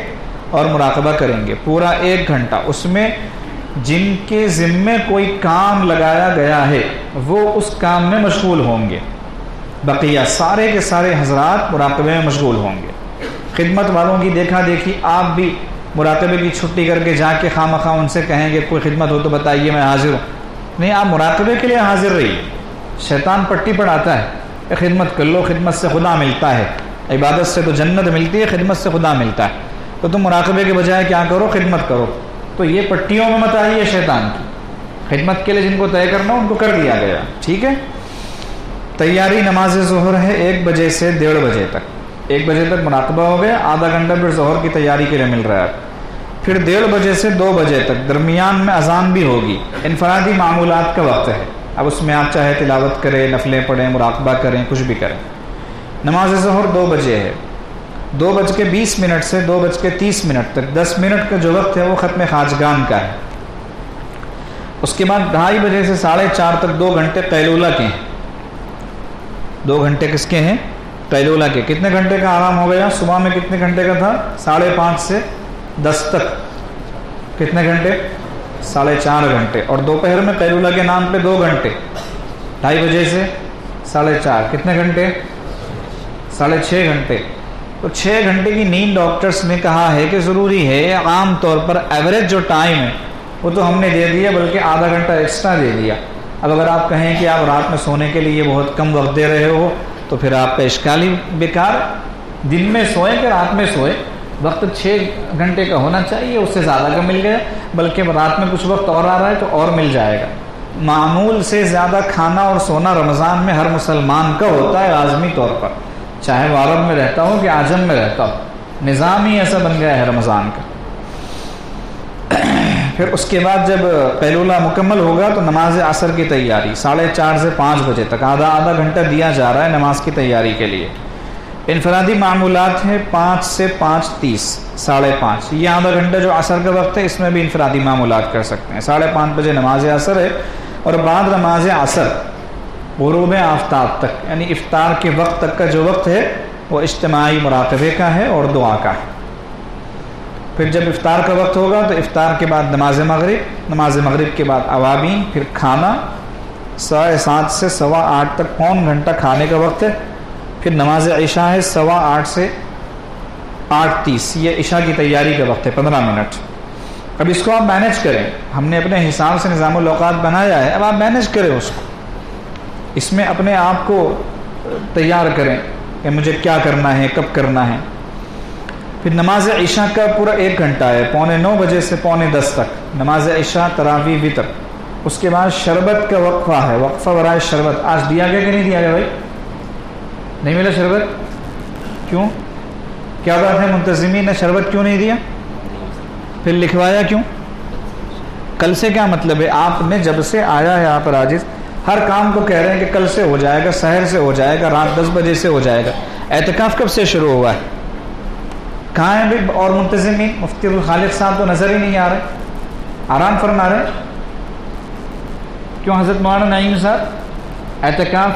اور مراقبہ کریں گے پورا 1 گھنٹہ۔ اس میں جن کے ذمے کوئی کام لگایا گیا ہے وہ اس کام میں مشغول ہوں گے، بقیہ سارے کے سارے حضرات مراقبے میں مشغول ہوں گے۔ خدمت والوں کی دیکھا دیکھی آپ بھی مراقبے کی چھٹی کر کے جا کے خواہ ان سے کہیں گے کوئی خدمت ہو تو بتائیے میں حاضر ہوں، نہیں، آپ مراقبے کے لیے حاضر رہیے۔ شیطان پٹی پڑھاتا ہے کہ خدمت کر لو، خدمت سے خدا ملتا ہے، عبادت سے تو جنت ملتی ہے، خدمت سے خدا ملتا ہے، تو تم مراقبے کے بجائے کیا کرو، خدمت کرو۔ تو یہ پٹیوں میں مت آئی ہے شیطان کی، خدمت کے لیے جن کو طے کرنا ان کو کر دیا گیا، ٹھیک ہے۔ تیاری نماز ظہر ہے 1 بجے سے 1:30 بجے تک، 1 بجے تک مراقبہ ہو گیا، آدھا گھنٹہ پھر ظہر کی تیاری کے لیے مل رہا ہے۔ پھر 1:30 بجے سے 2 بجے تک درمیان میں اذان بھی ہوگی، انفرادی معمولات کا وقت ہے، اب اس میں آپ چاہے تلاوت کریں، نفلیں پڑھیں، مراقبہ کریں، کچھ بھی کریں۔ نماز ظہر 2 بجے ہے، 2:20 سے 2:30 تک 10 منٹ کا جو وقت ہے وہ ختم خواجگان کا ہے۔ اس کے بعد 2:30 بجے سے 4:30 تک 2 گھنٹے قیلولہ کے ہیں، 2 گھنٹے کس کے ہیں، قیلولہ کے۔ کتنے گھنٹے کا آرام ہو گیا، صبح میں کتنے گھنٹے کا تھا، 5:30 سے 10 تک، کتنے گھنٹے، 4.5 گھنٹے، اور دوپہر میں قیلولہ کے نام پہ 2 گھنٹے، 2:30 بجے سے 4:30، کتنے گھنٹے، 6.5 گھنٹے۔ تو 6 گھنٹے کی نیند ڈاکٹرز نے کہا ہے کہ ضروری ہے، عام طور پر ایوریج جو ٹائم ہے وہ تو ہم نے دے دیا، بلکہ آدھا گھنٹہ ایکسٹرا دے دیا۔ اب اگر آپ کہیں کہ آپ رات میں سونے کے لیے بہت کم وقت دے رہے ہو تو پھر آپ کا اشکال ہی بیکار، دن میں سوئیں کہ رات میں سوئیں، وقت 6 گھنٹے کا ہونا چاہیے، اس سے زیادہ کا مل گیا، بلکہ رات میں کچھ وقت اور آ رہا ہے تو اور مل جائے گا۔ معمول سے زیادہ کھانا اور سونا رمضان میں ہر مسلمان کا ہوتا ہے لازمی طور پر، چاہے وہ عرب میں رہتا ہو کہ عجم میں رہتا ہو، نظام ہی ایسا بن گیا ہے رمضان کا۔ پھر اس کے بعد جب قیلولہ مکمل ہوگا تو نماز عصر کی تیاری 4:30 سے 5 بجے تک، آدھا گھنٹہ دیا جا رہا ہے نماز کی تیاری کے لیے۔ انفرادی معمولات ہیں 5 سے 5:30، 5:30، یہ آدھا گھنٹہ جو عصر کا وقت ہے اس میں بھی انفرادی معمولات کر سکتے ہیں۔ 5:30 بجے نماز عصر ہے، اور بعد نماز عصر غروب آفتاب تک، یعنی افطار کے وقت تک کا جو وقت ہے وہ اجتماعی مراقبے کا ہے اور دعا کا ہے۔ پھر جب افطار کا وقت ہوگا تو افطار کے بعد نماز مغرب کے بعد اوابین، پھر کھانا 7:30 سے 8:15 تک، 1 گھنٹہ کھانے کا وقت ہے۔ پھر نماز عشاء ہے 8:15 سے 8:30، یہ عشاء کی تیاری کا وقت ہے 15 منٹ۔ اب اس کو آپ مینیج کریں، ہم نے اپنے حساب سے نظام الاوقات بنایا ہے، اب آپ مینیج کریں اس کو، اس میں اپنے آپ کو تیار کریں کہ مجھے کیا کرنا ہے، کب کرنا ہے۔ پھر نماز عشاء کا پورا 1 گھنٹہ ہے، 9:15 بجے سے 9:45 تک نماز عشاء، تراویح، وتر۔ اس کے بعد شربت کا وقفہ ہے، وقفہ برائے شربت۔ آج دیا گیا کہ نہیں دیا گیا بھائی؟ نہیں ملا شربت؟ کیوں؟ کیا بات ہے، منتظمین نے شربت کیوں نہیں دیا؟ پھر لکھوایا کیوں؟ کل سے کیا مطلب ہے؟ آپ نے جب سے آیا ہے آپ راجز، ہر کام کو کہہ رہے ہیں کہ کل سے ہو جائے گا، سحر سے ہو جائے گا، رات 10 بجے سے ہو جائے گا۔ اعتکاف کب سے شروع ہوا ہے؟ کہاں ہیں بھی اور منتظمین؟ مفتی الخالق صاحب تو نظر ہی نہیں آ رہے، آرام فرما رہے۔ کیوں حضرت مولانا نعیم صاحب؟ اعتکاف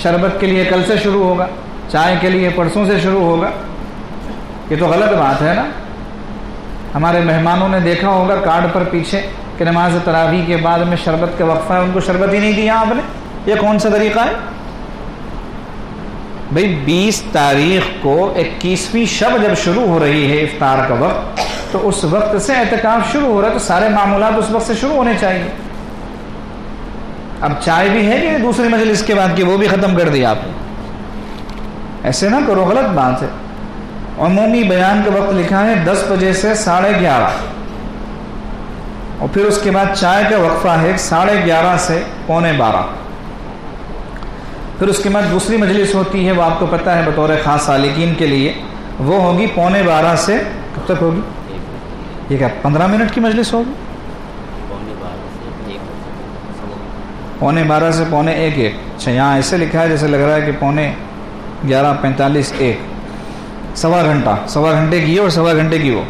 شربت کے لیے کل سے شروع ہوگا، چائے کے لیے پرسوں سے شروع ہوگا، یہ تو غلط بات ہے نا۔ ہمارے مہمانوں نے دیکھا ہوگا کارڈ پر پیچھے کہ نماز تراویح کے بعد میں شربت کا وقفہ ہے، ان کو شربت ہی نہیں دیا آپ نے، یہ کون سا طریقہ ہے بھئی؟ 20 تاریخ کو 21ویں شب جب شروع ہو رہی ہے افطار کا وقت، تو اس وقت سے اعتکاف شروع ہو رہا ہے، تو سارے معمولات اس وقت سے شروع ہونے چاہیے۔ اب چائے بھی ہے کہ دوسری مجلس کے بعد کہ وہ بھی ختم کر دیا آپ نے، ایسے نہ کرو، غلط بات ہے۔ عمومی بیان کا وقت لکھا ہے 10 بجے سے 11:30، اور پھر اس کے بعد چائے کا وقفہ ہے 11:30 سے 11:45، پھر اس کے بعد دوسری مجلس ہوتی ہے، وہ آپ کو پتہ ہے بطور خاص سالکین کے لیے، وہ ہوگی 11:45 سے کب تک ہوگی؟ یہ کیا 15 منٹ کی مجلس ہوگی؟ 11:45 سے 11:45۔ اچھا، یہاں ایسے لکھا ہے جیسے لگ رہا ہے کہ 11:45 1، سوا گھنٹے کی اور سوا گھنٹے کی وہ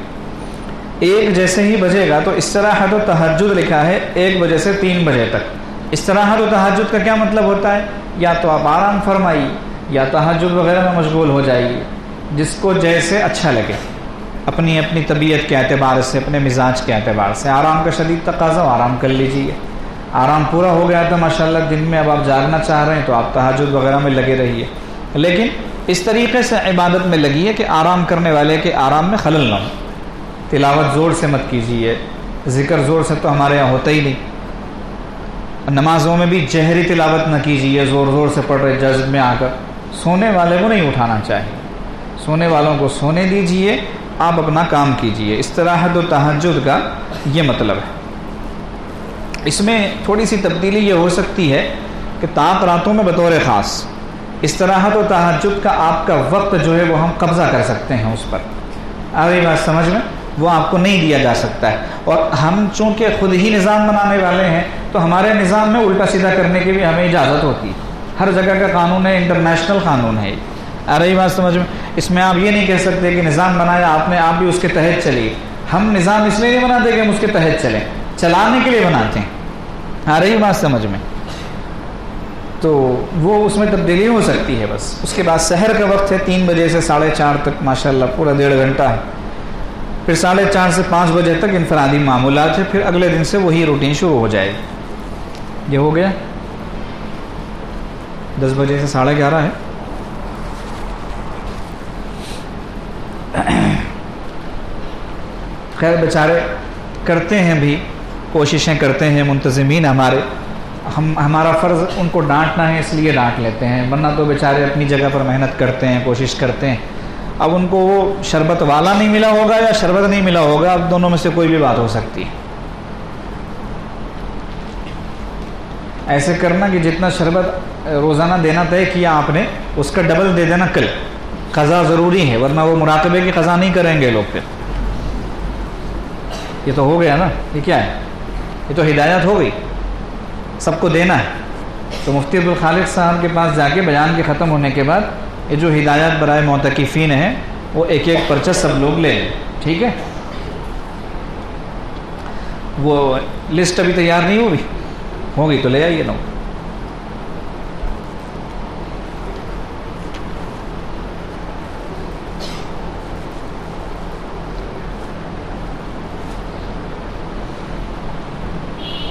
1 جیسے ہی بجے گا تو استراحت و تہجد لکھا ہے 1 بجے سے 3 بجے تک۔ استراحت و تہجد کا کیا مطلب ہوتا ہے؟ یا تو آپ آرام فرمائیے یا تہجد وغیرہ میں مشغول ہو جائیے، جس کو جیسے اچھا لگے، اپنی اپنی طبیعت کے اعتبار سے، اپنے مزاج کے اعتبار سے۔ آرام کا شدید تقاضا، آرام کر لیجیے۔ آرام پورا ہو گیا تھا ماشاءاللہ دن میں، اب آپ جاگنا چاہ رہے ہیں تو آپ تہجد وغیرہ میں لگے رہیے، لیکن اس طریقے سے عبادت میں لگیے کہ آرام کرنے والے کے آرام میں خلل نہ ہو۔ تلاوت زور سے مت کیجیے، ذکر زور سے تو ہمارے یہاں ہوتا ہی نہیں۔ نمازوں میں بھی جہری تلاوت نہ کیجیے، زور زور سے پڑھ رہے جذب میں آ کر۔ سونے والے کو نہیں اٹھانا چاہیے، سونے والوں کو سونے دیجیے، آپ اپنا کام کیجیے۔ استراحت و تہجد کا یہ مطلب ہے۔ اس میں تھوڑی سی تبدیلی یہ ہو سکتی ہے کہ طاق راتوں میں بطور خاص استراحت و تہجد کا آپ کا وقت جو ہے وہ ہم قبضہ کر سکتے ہیں اس پر، آ رہی بات سمجھ میں؟ وہ آپ کو نہیں دیا جا سکتا ہے، اور ہم چونکہ خود ہی نظام بنانے والے ہیں تو ہمارے نظام میں الٹا سیدھا کرنے کی بھی ہمیں اجازت ہوتی ہے۔ ہر جگہ کا قانون ہے، انٹرنیشنل قانون ہے، آ رہی بات سمجھ میں؟ اس میں آپ یہ نہیں کہہ سکتے کہ نظام بنایا آپ نے، آپ بھی اس کے تحت چلیے۔ ہم نظام اس لیے نہیں بناتے کہ ہم اس کے تحت چلیں، چلانے کے لیے بناتے ہیں، آ رہی بات سمجھ میں؟ تو وہ اس میں تبدیلی ہو سکتی ہے بس۔ اس کے بعد سحر کا وقت ہے 3 بجے سے 4:30 تک، ماشاءاللہ پورا 1.5 گھنٹہ ہے۔ پھر 4:30 سے 5 بجے تک انفرادی معمولات ہے، پھر اگلے دن سے وہی روٹین شروع ہو جائے گی۔ یہ ہو گیا 10 بجے سے 11:30 ہے۔ خیر بیچارے کرتے ہیں بھی، کوششیں کرتے ہیں منتظمین ہمارے، ہمارا فرض ان کو ڈانٹنا ہے اس لیے ڈانٹ لیتے ہیں، ورنہ تو بیچارے اپنی جگہ پر محنت کرتے ہیں، کوشش کرتے ہیں۔ اب ان کو وہ شربت والا نہیں ملا ہوگا یا شربت نہیں ملا ہوگا، اب دونوں میں سے کوئی بھی بات ہو سکتی ہے۔ ایسے کرنا کہ جتنا شربت روزانہ دینا طے کیا آپ نے اس کا ڈبل دے دینا کل، قضا ضروری ہے، ورنہ وہ مراقبے کی قضا نہیں کریں گے لوگ۔ پھر یہ تو ہو گیا نا، یہ کیا ہے؟ یہ تو ہدایت ہو گئی، سب کو دینا ہے۔ تو مفتی عبدالخالق صاحب کے پاس جا کے بیان کے ختم ہونے کے بعد یہ جو ہدایات برائے معتکفین ہیں وہ ایک ایک پرچہ سب لوگ لے لیں، ٹھیک ہے؟ وہ لسٹ ابھی تیار نہیں ہوگی تو لے آئیے نا۔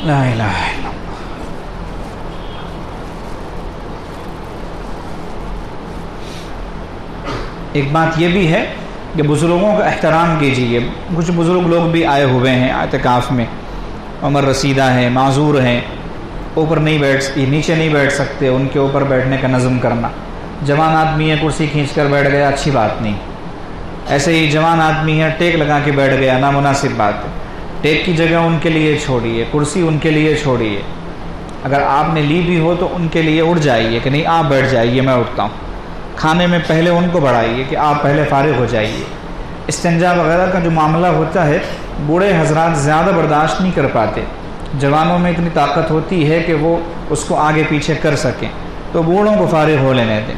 لا الہ الا اللہ۔ ایک بات یہ بھی ہے کہ بزرگوں کا احترام کیجیے۔ کچھ بزرگ لوگ بھی آئے ہوئے ہیں اعتکاف میں، عمر رسیدہ ہیں، معذور ہیں، اوپر نیچے نہیں بیٹھ سکتے، ان کے اوپر بیٹھنے کا نظم کرنا۔ جوان آدمی ہے، کرسی کھینچ کر بیٹھ گیا، اچھی بات نہیں۔ ایسے ہی جوان آدمی ہے، ٹیک لگا کے بیٹھ گیا، نامناسب بات ہے۔ ٹیک کی جگہ ان کے لیے چھوڑیے، کرسی ان کے لیے چھوڑیے۔ اگر آپ نے لی بھی ہو تو ان کے لیے اٹھ جائیے کہ نہیں آپ بیٹھ جائیے، میں اٹھتا ہوں۔ کھانے میں پہلے ان کو بڑھائیے کہ آپ پہلے فارغ ہو جائیے۔ استنجا وغیرہ کا جو معاملہ ہوتا ہے بوڑھے حضرات زیادہ برداشت نہیں کر پاتے، جوانوں میں اتنی طاقت ہوتی ہے کہ وہ اس کو آگے پیچھے کر سکیں، تو بوڑھوں کو فارغ ہو لینے دیں۔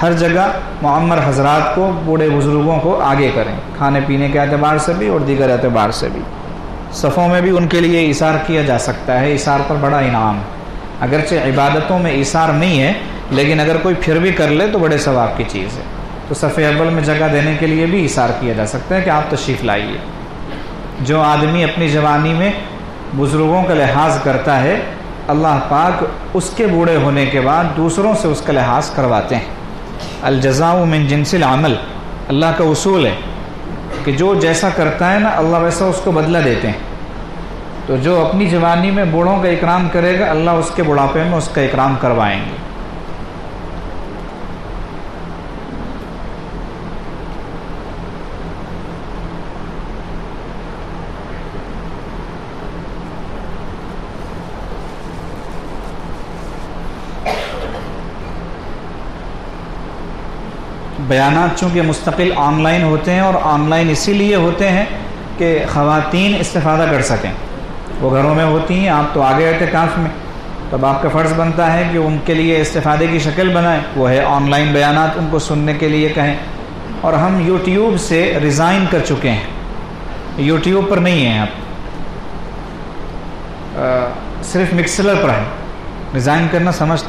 ہر جگہ معمر حضرات کو، بوڑھے بزرگوں کو آگے کریں، کھانے پینے کے اعتبار سے بھی اور دیگر اعتبار سے بھی۔ صفوں میں بھی ان کے لیے ایثار کیا جا سکتا ہے، ایثار پر بڑا انعام ہے۔ اگرچہ عبادتوں میں ایثار نہیں ہے لیکن اگر کوئی پھر بھی کر لے تو بڑے ثواب کی چیز ہے۔ تو صف اول میں جگہ دینے کے لیے بھی ایثار کیا جا سکتا ہے کہ آپ تشریف لائیے۔ جو آدمی اپنی جوانی میں بزرگوں کا لحاظ کرتا ہے، اللہ پاک اس کے بوڑھے ہونے کے بعد دوسروں سے اس کا لحاظ کرواتے ہیں۔ الجزاء من جنس العمل، اللہ کا اصول ہے کہ کہ جو جیسا کرتا ہے نا اللہ ویسا اس کو بدلہ دیتے ہیں. تو جو اپنی جوانی میں بوڑھوں کا اکرام کرے گا اللہ اس کے بڑھاپے میں اس کا اکرام کروائیں گے. بیانات چونکہ مستقل آن لائن ہوتے ہیں اور آن لائن اسی لیے ہوتے ہیں کہ خواتین استفادہ کر سکیں. وہ گھروں میں ہوتی ہیں، آپ تو آگے اعتکاف میں، تو اب آپ کا فرض بنتا ہے کہ ان کے لیے استفادے کی شکل بنائیں، وہ ہے آن لائن بیانات ان کو سننے کے لیے کہیں. اور ہم یوٹیوب سے ریزائن کر چکے ہیں، یوٹیوب پر نہیں ہیں آپ، صرف مکسلر پر ہیں. ریزائن کرنا سمجھ،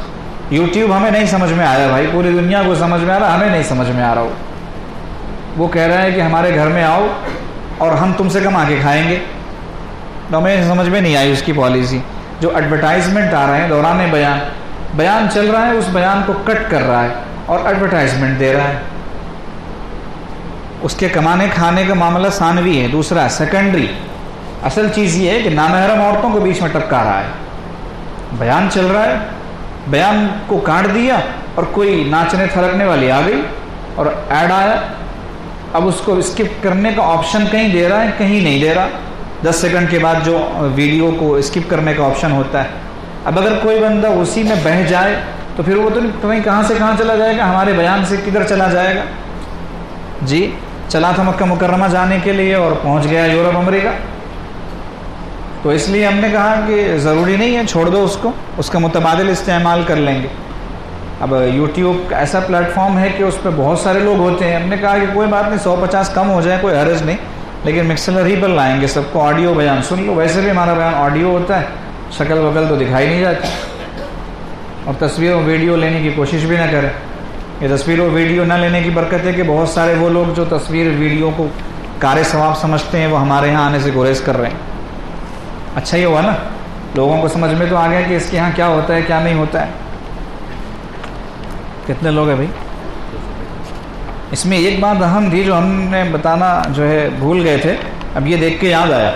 یوٹیوب ہمیں نہیں سمجھ میں آیا بھائی، پوری دنیا کو سمجھ میں آ رہا، ہمیں نہیں سمجھ میں آ رہا. وہ کہہ رہا ہے کہ ہمارے گھر میں آؤ اور ہم تم سے کما کے کھائیں گے. تو ہمیں سمجھ میں نہیں آئی اس کی پالیسی. جو ایڈورٹائزمنٹ آ رہے ہیں دوران بیان چل رہا ہے، اس بیان کو کٹ کر رہا ہے اور ایڈورٹائزمنٹ دے رہا ہے. اس کے کمانے کھانے کا معاملہ ثانوی ہے، دوسرا ہے سیکنڈری. اصل چیز یہ ہے کہ نامحرم عورتوں کو بیچ میں ٹپکا رہا ہے. بیان چل رہا ہے، بیان کو کاٹ دیا اور کوئی ناچنے تھرکنے والی آ گئی اور ایڈ آیا. اب اس کو اسکپ کرنے کا آپشن کہیں دے رہا ہے، کہیں نہیں دے رہا. 10 سیکنڈ کے بعد جو ویڈیو کو اسکپ کرنے کا آپشن ہوتا ہے. اب اگر کوئی بندہ اسی میں بہہ جائے تو پھر وہ تو نہیں کہاں سے کہاں چلا جائے گا، ہمارے بیان سے کدھر چلا جائے گا. جی چلا تھا مکہ مکرمہ جانے کے لیے اور پہنچ گیا یورپ امریکہ. تو اس لیے ہم نے کہا کہ ضروری نہیں ہے، چھوڑ دو اس کو، اس کا متبادل استعمال کر لیں گے. اب یوٹیوب ایسا پلیٹ فارم ہے کہ اس پہ بہت سارے لوگ ہوتے ہیں. ہم نے کہا کہ کوئی بات نہیں، 150 کم ہو جائے کوئی حرج نہیں، لیکن مکسلر ہی پر لائیں گے، سب کو آڈیو بیان سن لو. ویسے بھی ہمارا بیان آڈیو ہوتا ہے، شکل وکل تو دکھائی نہیں جاتی. اور تصویر و ویڈیو لینے کی کوشش بھی نہ کریں. یہ تصویر و ویڈیو نہ لینے کی برکت ہے کہ بہت سارے وہ لوگ جو تصویر ویڈیو کو کار ثواب سمجھتے ہیں وہ ہمارے یہاں آنے سے گریز کر رہے ہیں. اچھا ہی ہوا نا، لوگوں کو سمجھ میں تو آ گیا کہ اس کے یہاں کیا ہوتا ہے کیا نہیں ہوتا ہے. کتنے لوگ ہیں بھائی؟ اس میں ایک بات اہم تھی جو ہم نے بتانا جو ہے بھول گئے تھے، اب یہ دیکھ کے یاد آیا.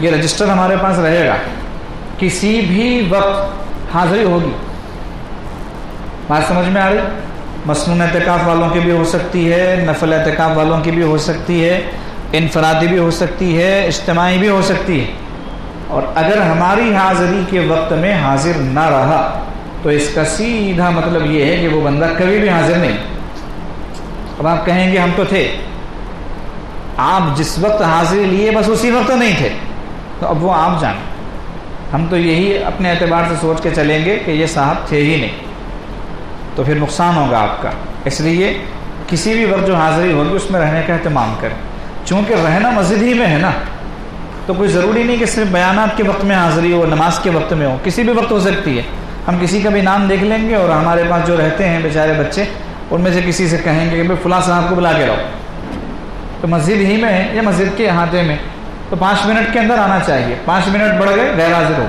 یہ رجسٹر ہمارے پاس رہے گا، کسی بھی وقت حاضری ہوگی. بات سمجھ میں آ رہی؟ مسنون اعتکاف والوں کی بھی ہو سکتی ہے، نفل اعتکاف والوں کی بھی ہو سکتی ہے، انفرادی بھی ہو سکتی ہے، اجتماعی بھی ہو سکتی ہے. اور اگر ہماری حاضری کے وقت میں حاضر نہ رہا تو اس کا سیدھا مطلب یہ ہے کہ وہ بندہ کبھی بھی حاضر نہیں. اب آپ کہیں گے ہم تو تھے، آپ جس وقت حاضری لیے بس اسی وقت نہیں تھے، تو اب وہ آپ جانیں. ہم تو یہی اپنے اعتبار سے سوچ کے چلیں گے کہ یہ صاحب تھے ہی نہیں، تو پھر نقصان ہوگا آپ کا. اس لیے کسی بھی وقت جو حاضری ہوگی اس میں رہنے کا اہتمام کریں. چونکہ رہنا مسجد ہی میں ہے نا، تو کوئی ضروری نہیں کہ صرف بیانات کے وقت میں حاضری ہو، نماز کے وقت میں ہو، کسی بھی وقت ہو سکتی ہے. ہم کسی کا بھی نام دیکھ لیں گے اور ہمارے پاس جو رہتے ہیں بیچارے بچے، ان میں سے کسی سے کہیں گے کہ بھائی فلاں صاحب کو بلا کے لاؤ، تو مسجد ہی میں ہے یا مسجد کے احاطے میں، تو 5 منٹ کے اندر آنا چاہیے. 5 منٹ بڑھ گئے غیر حاضر ہو.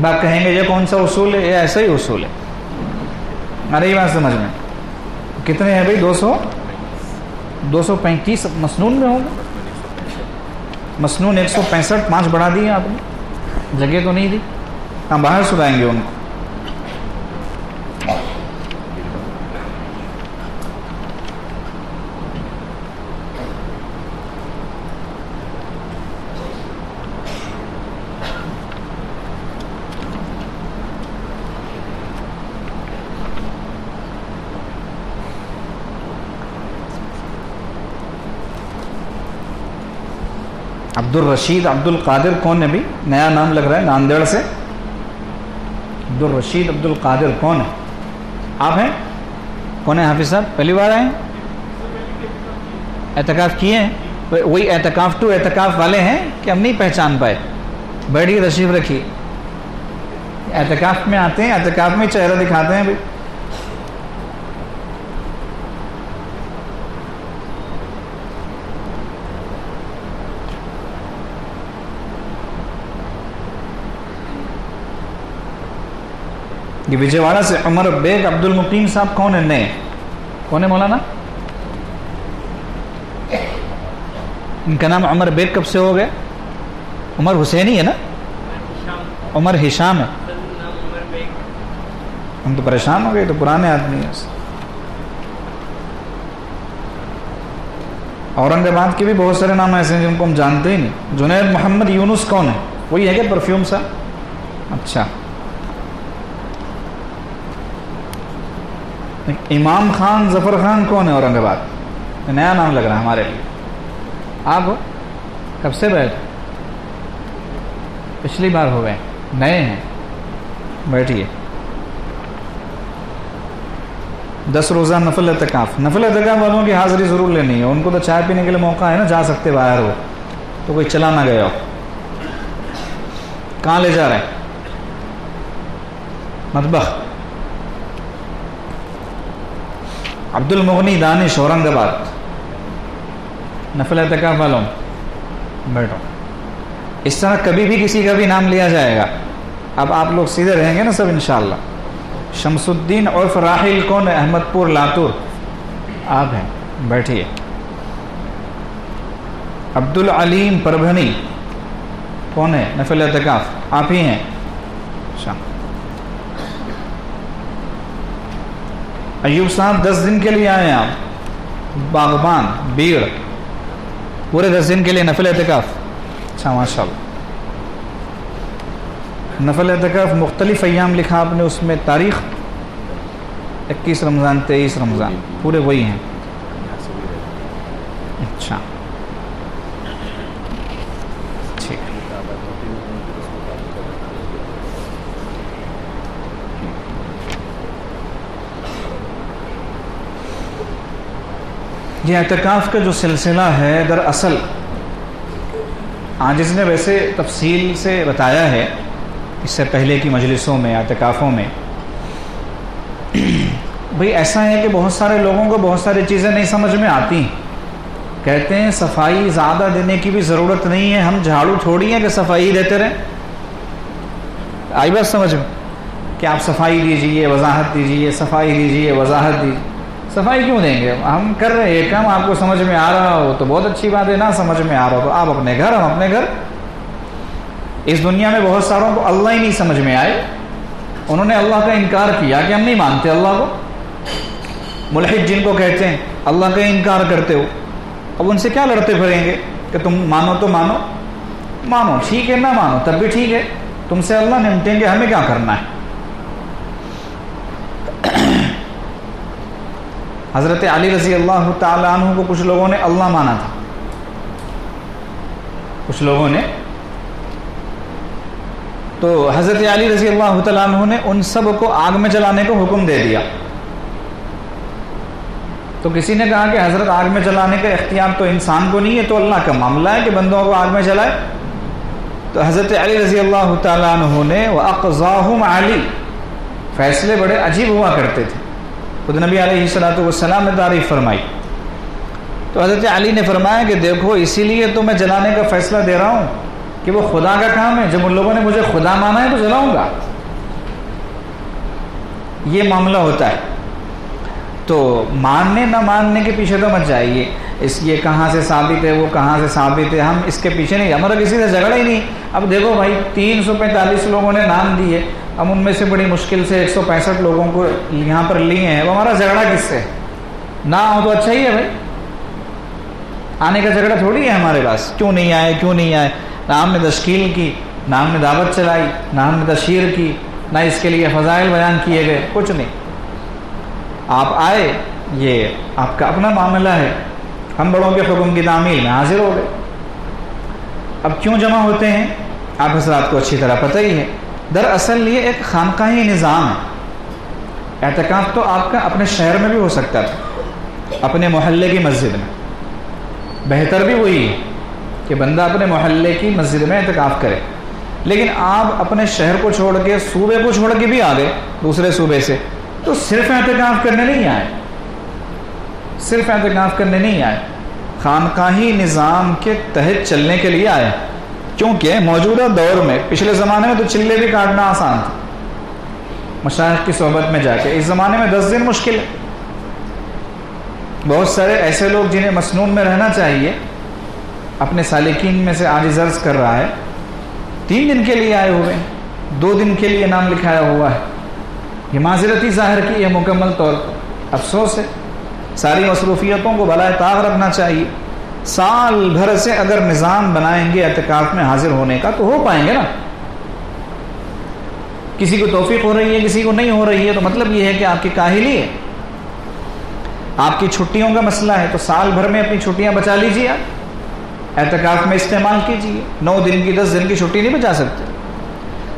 آپ کہیں گے یہ کون سا اصول ہے؟ یہ ایسا ہی اصول ہے. ارے یہ بات سمجھ میں کتنے ہیں بھائی؟ 235 مسنون میں ہوگا. مسنون 165، 5 بڑھا دیے آپ نے، جگہ تو نہیں دی. ہم باہر سنائیں گے ان کو. عبد الرشید عبد القادر کون ہے بھی؟ نیا نام لگ رہا ہے ناندیڑ سے. عبد الرشید عبد القادر کون ہے؟ آپ ہیں؟ کون ہے حافظ صاحب؟ پہلی بار آئے ہیں؟ اعتکاف کیے ہیں؟ وہی اعتکاف ٹو اعتکاف والے ہیں کہ ہم نہیں پہچان پائے؟ بیٹھیے تشریف رکھیے. اعتکاف میں آتے ہیں، اعتکاف میں چہرہ دکھاتے ہیں بھائی. یہ وجے واڑہ سے عمر بیگ عبد المقیم صاحب کون ہے؟ نئے کون ہے مولانا؟ ان کا نام عمر بیگ کب سے ہو گیا؟ عمر حسینی ہے نا؟ عمر ہشام ہے. ہم تو پریشان ہو گئے، تو پرانے آدمی ہیں. اورنگ آباد کے بھی بہت سارے نام ایسے ہیں جن کو ہم جانتے ہی نہیں. جنید محمد یونس کون ہے؟ وہی ہے کہ پرفیوم سا؟ اچھا. امام خان ظفر خان کون ہے اورنگ آباد؟ نیا نام لگ رہا ہے ہمارے لیے. آپ ہو؟ کب سے بیٹھے؟ پچھلی بار ہو گئے، نئے ہیں. بیٹھیے. 10 روزہ نفل اعتکاف. نفل اعتکاف والوں کی حاضری ضرور لینی ہے. ان کو تو چائے پینے کے لیے موقع ہے نا، جا سکتے باہر ہو تو کوئی چلا نہ گیا ہو. کہاں لے جا رہے ہیں؟ مطبخ. عبد المغنی دانش اورنگ آباد. نفل اعتکاف والوں بیٹھو. اس طرح کبھی بھی کسی کا بھی نام لیا جائے گا. اب آپ لوگ سیدھے رہیں گے نا سب انشاءاللہ. شمس الدین عرف راحل کون ہے؟ احمد پور لاتور. آپ ہیں، بیٹھیے. عبد العلیم پربھنی کون ہے؟ نفل اعتکاف آپ ہی ہیں. اچھا. ایوب صاحب 10 دن کے لیے آئے ہیں آپ. باغبان بیڑ، پورے 10 دن کے لیے نفل اعتکاف. اچھا ماشاء اللہ. نفل اعتکاف مختلف ایام لکھا آپ نے، اس میں تاریخ 21 رمضان 23 رمضان پورے وہی ہیں. اچھا ٹھیک. یہ اعتکاف کا جو سلسلہ ہے دراصل جس نے ویسے تفصیل سے بتایا ہے اس سے پہلے کی مجلسوں میں اعتکافوں میں، بھئی ایسا ہے کہ بہت سارے لوگوں کو بہت ساری چیزیں نہیں سمجھ میں آتی. کہتے ہیں صفائی زیادہ دینے کی بھی ضرورت نہیں ہے، ہم جھاڑو تھوڑی ہیں کہ صفائی دیتے رہیں. آئی بات سمجھ میں کہ آپ صفائی دیجیے، وضاحت دیجیے، صفائی دیجیے، وضاحت دیجیے. صفائی کیوں دیں گے؟ ہم کر رہے ہیں کام، آپ کو سمجھ میں آ رہا ہو تو بہت اچھی بات ہے، نہ سمجھ میں آ رہا ہو تو آپ اپنے گھر، ہم اپنے گھر. اس دنیا میں بہت ساروں کو اللہ ہی نہیں سمجھ میں آئے. انہوں نے اللہ کا انکار کیا کہ ہم نہیں مانتے اللہ کو. ملحد جن کو کہتے ہیں اللہ کا انکار کرتے ہو، اب ان سے کیا لڑتے پھریں گے کہ تم مانو تو مانو. مانو ٹھیک ہے، نہ مانو تب بھی ٹھیک ہے، تم سے اللہ نمٹیں گے، ہمیں کیا کرنا ہے. حضرت علی رضی اللہ تعالی عنہ کو کچھ لوگوں نے اللہ مانا تھا. کچھ لوگوں نے تو حضرت علی رضی اللہ تعالیٰ عنہ نے ان سب کو آگ میں جلانے کو حکم دے دیا. تو کسی نے کہا کہ حضرت آگ میں جلانے کا اختیار تو انسان کو نہیں ہے، تو اللہ کا معاملہ ہے کہ بندوں کو آگ میں جلائے. تو حضرت علی رضی اللہ تعالیٰ عنہ نے وَأَقْضَاهُمْ عَلِي، فیصلے بڑے عجیب ہوا کرتے تھے. خود نبی علیہ الصلوۃ والسلام نے تعریف فرمائی. تو حضرت علی نے فرمایا کہ دیکھو اسی لیے تو میں جلانے کا فیصلہ دے رہا ہوں کہ وہ خدا کا کام ہے. جب ان لوگوں نے مجھے خدا مانا ہے تو جلاؤں گا. یہ معاملہ ہوتا ہے. تو ماننے نہ ماننے کے پیچھے تو مت جائیے، یہ کہاں سے ثابت ہے، وہ کہاں سے ثابت ہے، ہم اس کے پیچھے نہیں، ہمارا کسی سے جھگڑا ہی نہیں. اب دیکھو بھائی 345 لوگوں نے نام دیے، ہم ان میں سے بڑی مشکل سے 165 لوگوں کو یہاں پر لیے ہیں. وہ ہمارا جھگڑا کس سے؟ نہ ہو تو اچھا ہی ہے بھائی. آنے کا جھگڑا تھوڑی ہے ہمارے پاس. کیوں نہیں آئے، کیوں نہیں آئے؟ نہ ہم نے تشکیل کی، نہ ہم نے دعوت چلائی، نہ ہم نے تشہیر کی، نہ اس کے لیے فضائل بیان کیے گئے، کچھ نہیں. آپ آئے، یہ آپ کا اپنا معاملہ ہے. ہم بڑوں کے حکم کی تعمیل میں حاضر ہو گئے. اب کیوں جمع ہوتے ہیں آپ حضرات کو اچھی طرح پتہ ہی ہے. دراصل یہ ایک خانقاہی نظام ہے. اعتکاف تو آپ کا اپنے شہر میں بھی ہو سکتا تھا، اپنے محلے کی مسجد میں. بہتر بھی وہی ہے کہ بندہ اپنے محلے کی مسجد میں اعتکاف کرے. لیکن آپ اپنے شہر کو چھوڑ کے، صوبے کو چھوڑ کے بھی آ گئے دوسرے صوبے سے، تو صرف اعتکاف کرنے نہیں آئے. صرف اعتکاف کرنے نہیں آئے، خانقاہی نظام کے تحت چلنے کے لیے آئے. کیونکہ موجودہ دور میں، پچھلے زمانے میں تو چلے بھی کاٹنا آسان تھا مشائخ کی صحبت میں جا کے. اس زمانے میں 10 دن مشکل ہے. بہت سارے ایسے لوگ جنہیں مسنون میں رہنا چاہیے، اپنے سالکین میں سے عاجز عرض کر رہا ہے 3 دن کے لیے آئے ہوئے ہیں، 2 دن کے لیے نام لکھایا ہوا ہے، یہ معذرتی ظاہر کی ہے مکمل طور پر. افسوس ہے، ساری مصروفیتوں کو بالائے طاق رکھنا چاہیے. سال بھر سے اگر نظام بنائیں گے اعتکاف میں حاضر ہونے کا تو ہو پائیں گے نا. کسی کو توفیق ہو رہی ہے، کسی کو نہیں ہو رہی ہے، تو مطلب یہ ہے کہ آپ کی کاہلی ہے، آپ کی چھٹیوں کا مسئلہ ہے. تو سال بھر میں اپنی چھٹیاں بچا لیجیے، آپ اعتکاف میں استعمال کیجیے. 9 دن کی 10 دن کی چھٹی نہیں بچا سکتے.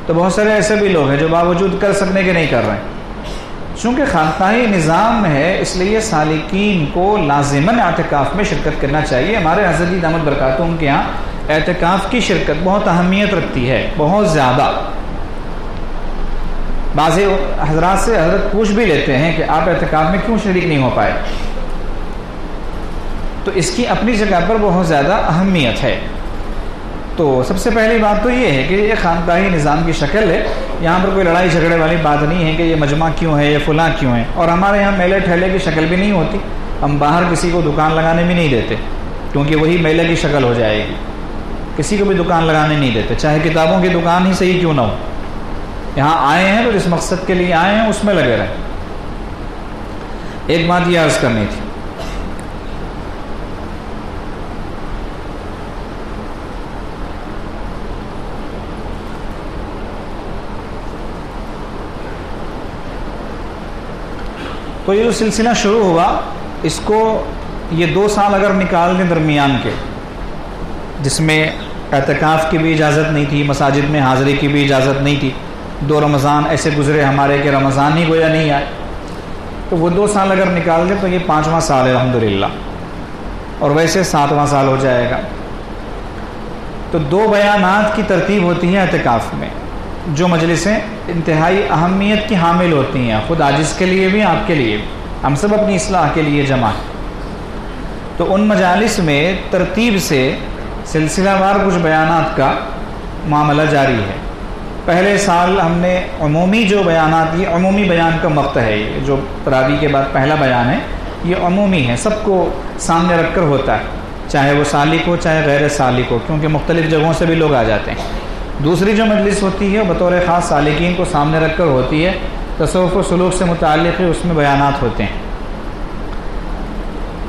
تو بہت سارے ایسے بھی لوگ ہیں جو باوجود کر سکنے کے نہیں کر رہے ہیں. چونکہ خانقاہی نظام ہے اس لیے سالکین کو لازماً اعتکاف میں شرکت کرنا چاہیے. ہمارے حضرت جی دامت برکاتہم کے یہاں اعتکاف کی شرکت بہت اہمیت رکھتی ہے، بہت زیادہ. بعض حضرات سے حضرت پوچھ بھی لیتے ہیں کہ آپ اعتکاف میں کیوں شریک نہیں ہو پائے، تو اس کی اپنی جگہ پر بہت زیادہ اہمیت ہے. تو سب سے پہلی بات تو یہ ہے کہ یہ خانقاہی نظام کی شکل ہے. یہاں پر کوئی لڑائی جھگڑے والی بات نہیں ہے کہ یہ مجمع کیوں ہے، یہ فلاں کیوں ہے. اور ہمارے یہاں میلے ٹھیلے کی شکل بھی نہیں ہوتی. ہم باہر کسی کو دکان لگانے بھی نہیں دیتے، کیونکہ وہی میلے کی شکل ہو جائے گی. کسی کو بھی دکان لگانے نہیں دیتے، چاہے کتابوں کی دکان ہی صحیح کیوں نہ ہو. یہاں آئے ہیں تو جس مقصد کے لیے آئے ہیں اس میں لگے رہیں. ایک بات یہ عرض کرنی تھی. تو یہ جو سلسلہ شروع ہوا، اس کو یہ 2 سال اگر نکال دیں درمیان کے، جس میں اعتکاف کی بھی اجازت نہیں تھی، مساجد میں حاضری کی بھی اجازت نہیں تھی، 2 رمضان ایسے گزرے ہمارے کہ رمضان ہی گویا نہیں آئے، تو وہ 2 سال اگر نکال دیں تو یہ 5واں سال ہے الحمدللہ، اور ویسے 7واں سال ہو جائے گا. تو 2 بیانات کی ترتیب ہوتی ہے اعتکاف میں، جو مجلسیں انتہائی اہمیت کی حامل ہوتی ہیں، خود عاجز کے لیے بھی، آپ کے لیے بھی، ہم سب اپنی اصلاح کے لیے جمع ہیں. تو ان مجالس میں ترتیب سے سلسلہ وار کچھ بیانات کا معاملہ جاری ہے. پہلے سال ہم نے عمومی جو بیانات، یہ عمومی بیان کا وقت ہے، یہ جو تراویح کے بعد پہلا بیان ہے یہ عمومی ہے، سب کو سامنے رکھ کر ہوتا ہے، چاہے وہ سالک ہو چاہے غیر سالک ہو، کیونکہ مختلف جگہوں سے بھی لوگ آ جاتے ہیں. دوسری جو مجلس ہوتی ہے بطور خاص سالکین کو سامنے رکھ کر ہوتی ہے، تصوف و سلوک سے متعلق اس میں بیانات ہوتے ہیں.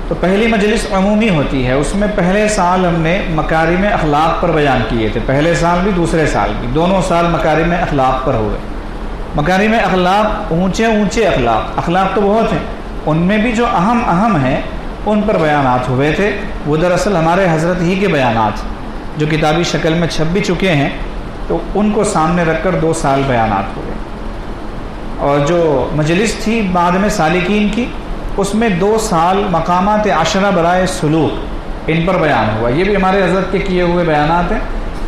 تو پہلی مجلس عمومی ہوتی ہے، اس میں پہلے سال ہم نے مکارم اخلاق پر بیان کیے تھے. پہلے سال بھی دوسرے سال بھی، دونوں سال مکارم اخلاق پر ہوئے. مکارم اخلاق اونچے اونچے اخلاق تو بہت ہیں، ان میں بھی جو اہم ہیں ان پر بیانات ہوئے تھے. وہ دراصل ہمارے حضرت ہی کے بیانات جو کتابی شکل میں چھپ بھی چکے ہیں، تو ان کو سامنے رکھ کر 2 سال بیانات ہوئے. اور جو مجلس تھی بعد میں سالکین کی، اس میں 2 سال مقامات 10 برائے سلوک، ان پر بیان ہوا. یہ بھی ہمارے حضرت کے کیے ہوئے بیانات ہیں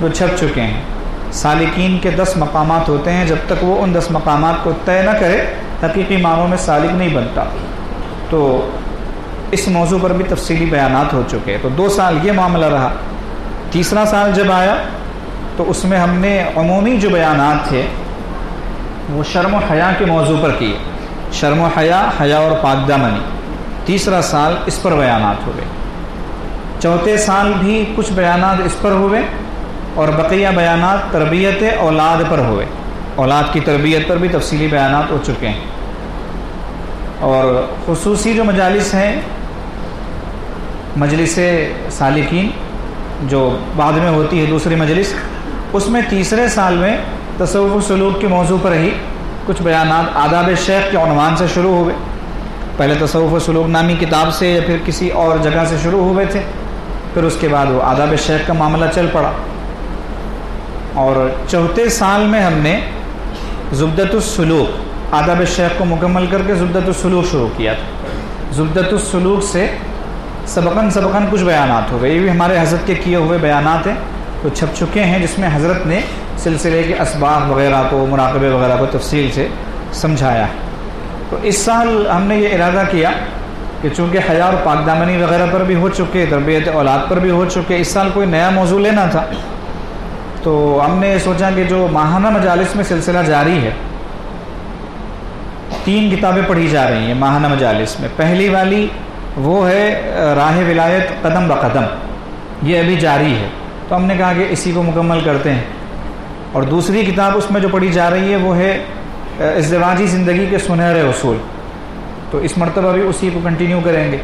جو چھپ چکے ہیں. سالکین کے 10 مقامات ہوتے ہیں، جب تک وہ ان 10 مقامات کو طے نہ کرے حقیقی معنوں میں سالک نہیں بنتا. تو اس موضوع پر بھی تفصیلی بیانات ہو چکے. تو 2 سال یہ معاملہ رہا. تیسرا سال جب آیا تو اس میں ہم نے عمومی جو بیانات تھے وہ شرم و حیا کے موضوع پر کیے. شرم و حیا اور پاک دامنی. تیسرا سال اس پر بیانات ہوئے. چوتھے سال بھی کچھ بیانات اس پر ہوئے، اور بقیہ بیانات تربیت اولاد پر ہوئے. اولاد کی تربیت پر بھی تفصیلی بیانات ہو چکے ہیں. اور خصوصی جو مجالس ہیں، مجلس سالکین جو بعد میں ہوتی ہے دوسری مجلس، اس میں تیسرے سال میں تصوف و سلوک کے موضوع پر ہی کچھ بیانات آداب شیخ کے عنوان سے شروع ہوئے. پہلے تصوف و سلوک نامی کتاب سے یا پھر کسی اور جگہ سے شروع ہوئے تھے، پھر اس کے بعد وہ آداب شیخ کا معاملہ چل پڑا. اور چوتھے سال میں ہم نے زبدۃ السلوک، آداب شیخ کو مکمل کر کے زبدۃ السلوک شروع کیا تھا. زبدۃ السلوک سے سبقاً کچھ بیانات ہو گئے. یہ بھی ہمارے حضرت کے کیے ہوئے بیانات ہیں تو چھپ چکے ہیں، جس میں حضرت نے سلسلے کے اسباق وغیرہ کو، مراقبے وغیرہ کو تفصیل سے سمجھایا ہے. تو اس سال ہم نے یہ ارادہ کیا کہ چونکہ حیا اور پاک دامنی وغیرہ پر بھی ہو چکے، تربیت اولاد پر بھی ہو چکے، اس سال کوئی نیا موضوع لینا تھا. تو ہم نے سوچا کہ جو ماہانہ مجالس میں سلسلہ جاری ہے، 3 کتابیں پڑھی جا رہی ہیں ماہانہ مجالس میں. پہلی والی وہ ہے راہ ولایت قدم بقدم، یہ ابھی جاری ہے، تو ہم نے کہا کہ اسی کو مکمل کرتے ہیں۔ اور دوسری کتاب اس میں جو پڑھی جا رہی ہے وہ ہے ازدواجی زندگی کے سنہرے اصول، تو اس مرتبہ بھی اسی کو کنٹینیو کریں گے۔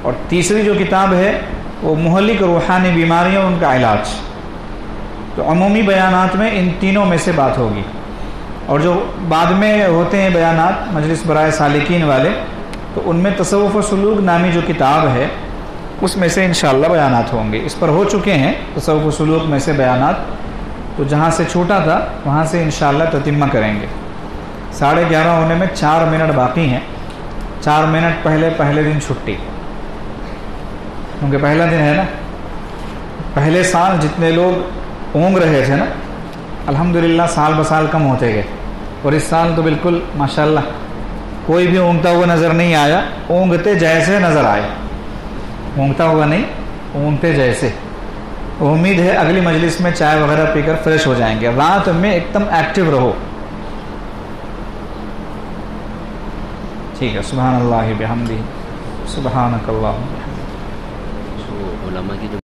اور تیسری جو کتاب ہے وہ مہلک روحانی بیماریاں اور ان کا علاج، تو عمومی بیانات میں ان تینوں میں سے بات ہوگی، اور جو بعد میں ہوتے ہیں بیانات مجلس برائے سالکین والے، تو ان میں تصوف و سلوک نامی جو کتاب ہے اس میں سے انشاءاللہ بیانات ہوں گے۔ اس پر ہو چکے ہیں تصوف و سلوک میں سے بیانات، تو جہاں سے چھوٹا تھا وہاں سے انشاءاللہ تتمہ کریں گے۔ 11:30 ہونے میں 4 منٹ باقی ہیں، 4 منٹ پہلے دن چھٹی، کیونکہ پہلا دن ہے نا۔ پہلے سال جتنے لوگ اونگ رہے تھے نا، الحمدللہ سال بسال کم ہوتے گئے، اور اس سال تو بالکل ماشاءاللہ کوئی بھی اونگتا ہوا نظر نہیں آیا، اونگتے جیسے نظر آئے، اونگتا ہوا نہیں، اونگتے جیسے۔ امید ہے اگلی مجلس میں چائے وغیرہ پی کر فریش ہو جائیں گے۔ رات میں ایک دم ایکٹیو رہو، ٹھیک ہے؟ سبحان اللہ بحمدہ، سبحانک اللہم وبحمدک۔ علماء کی جو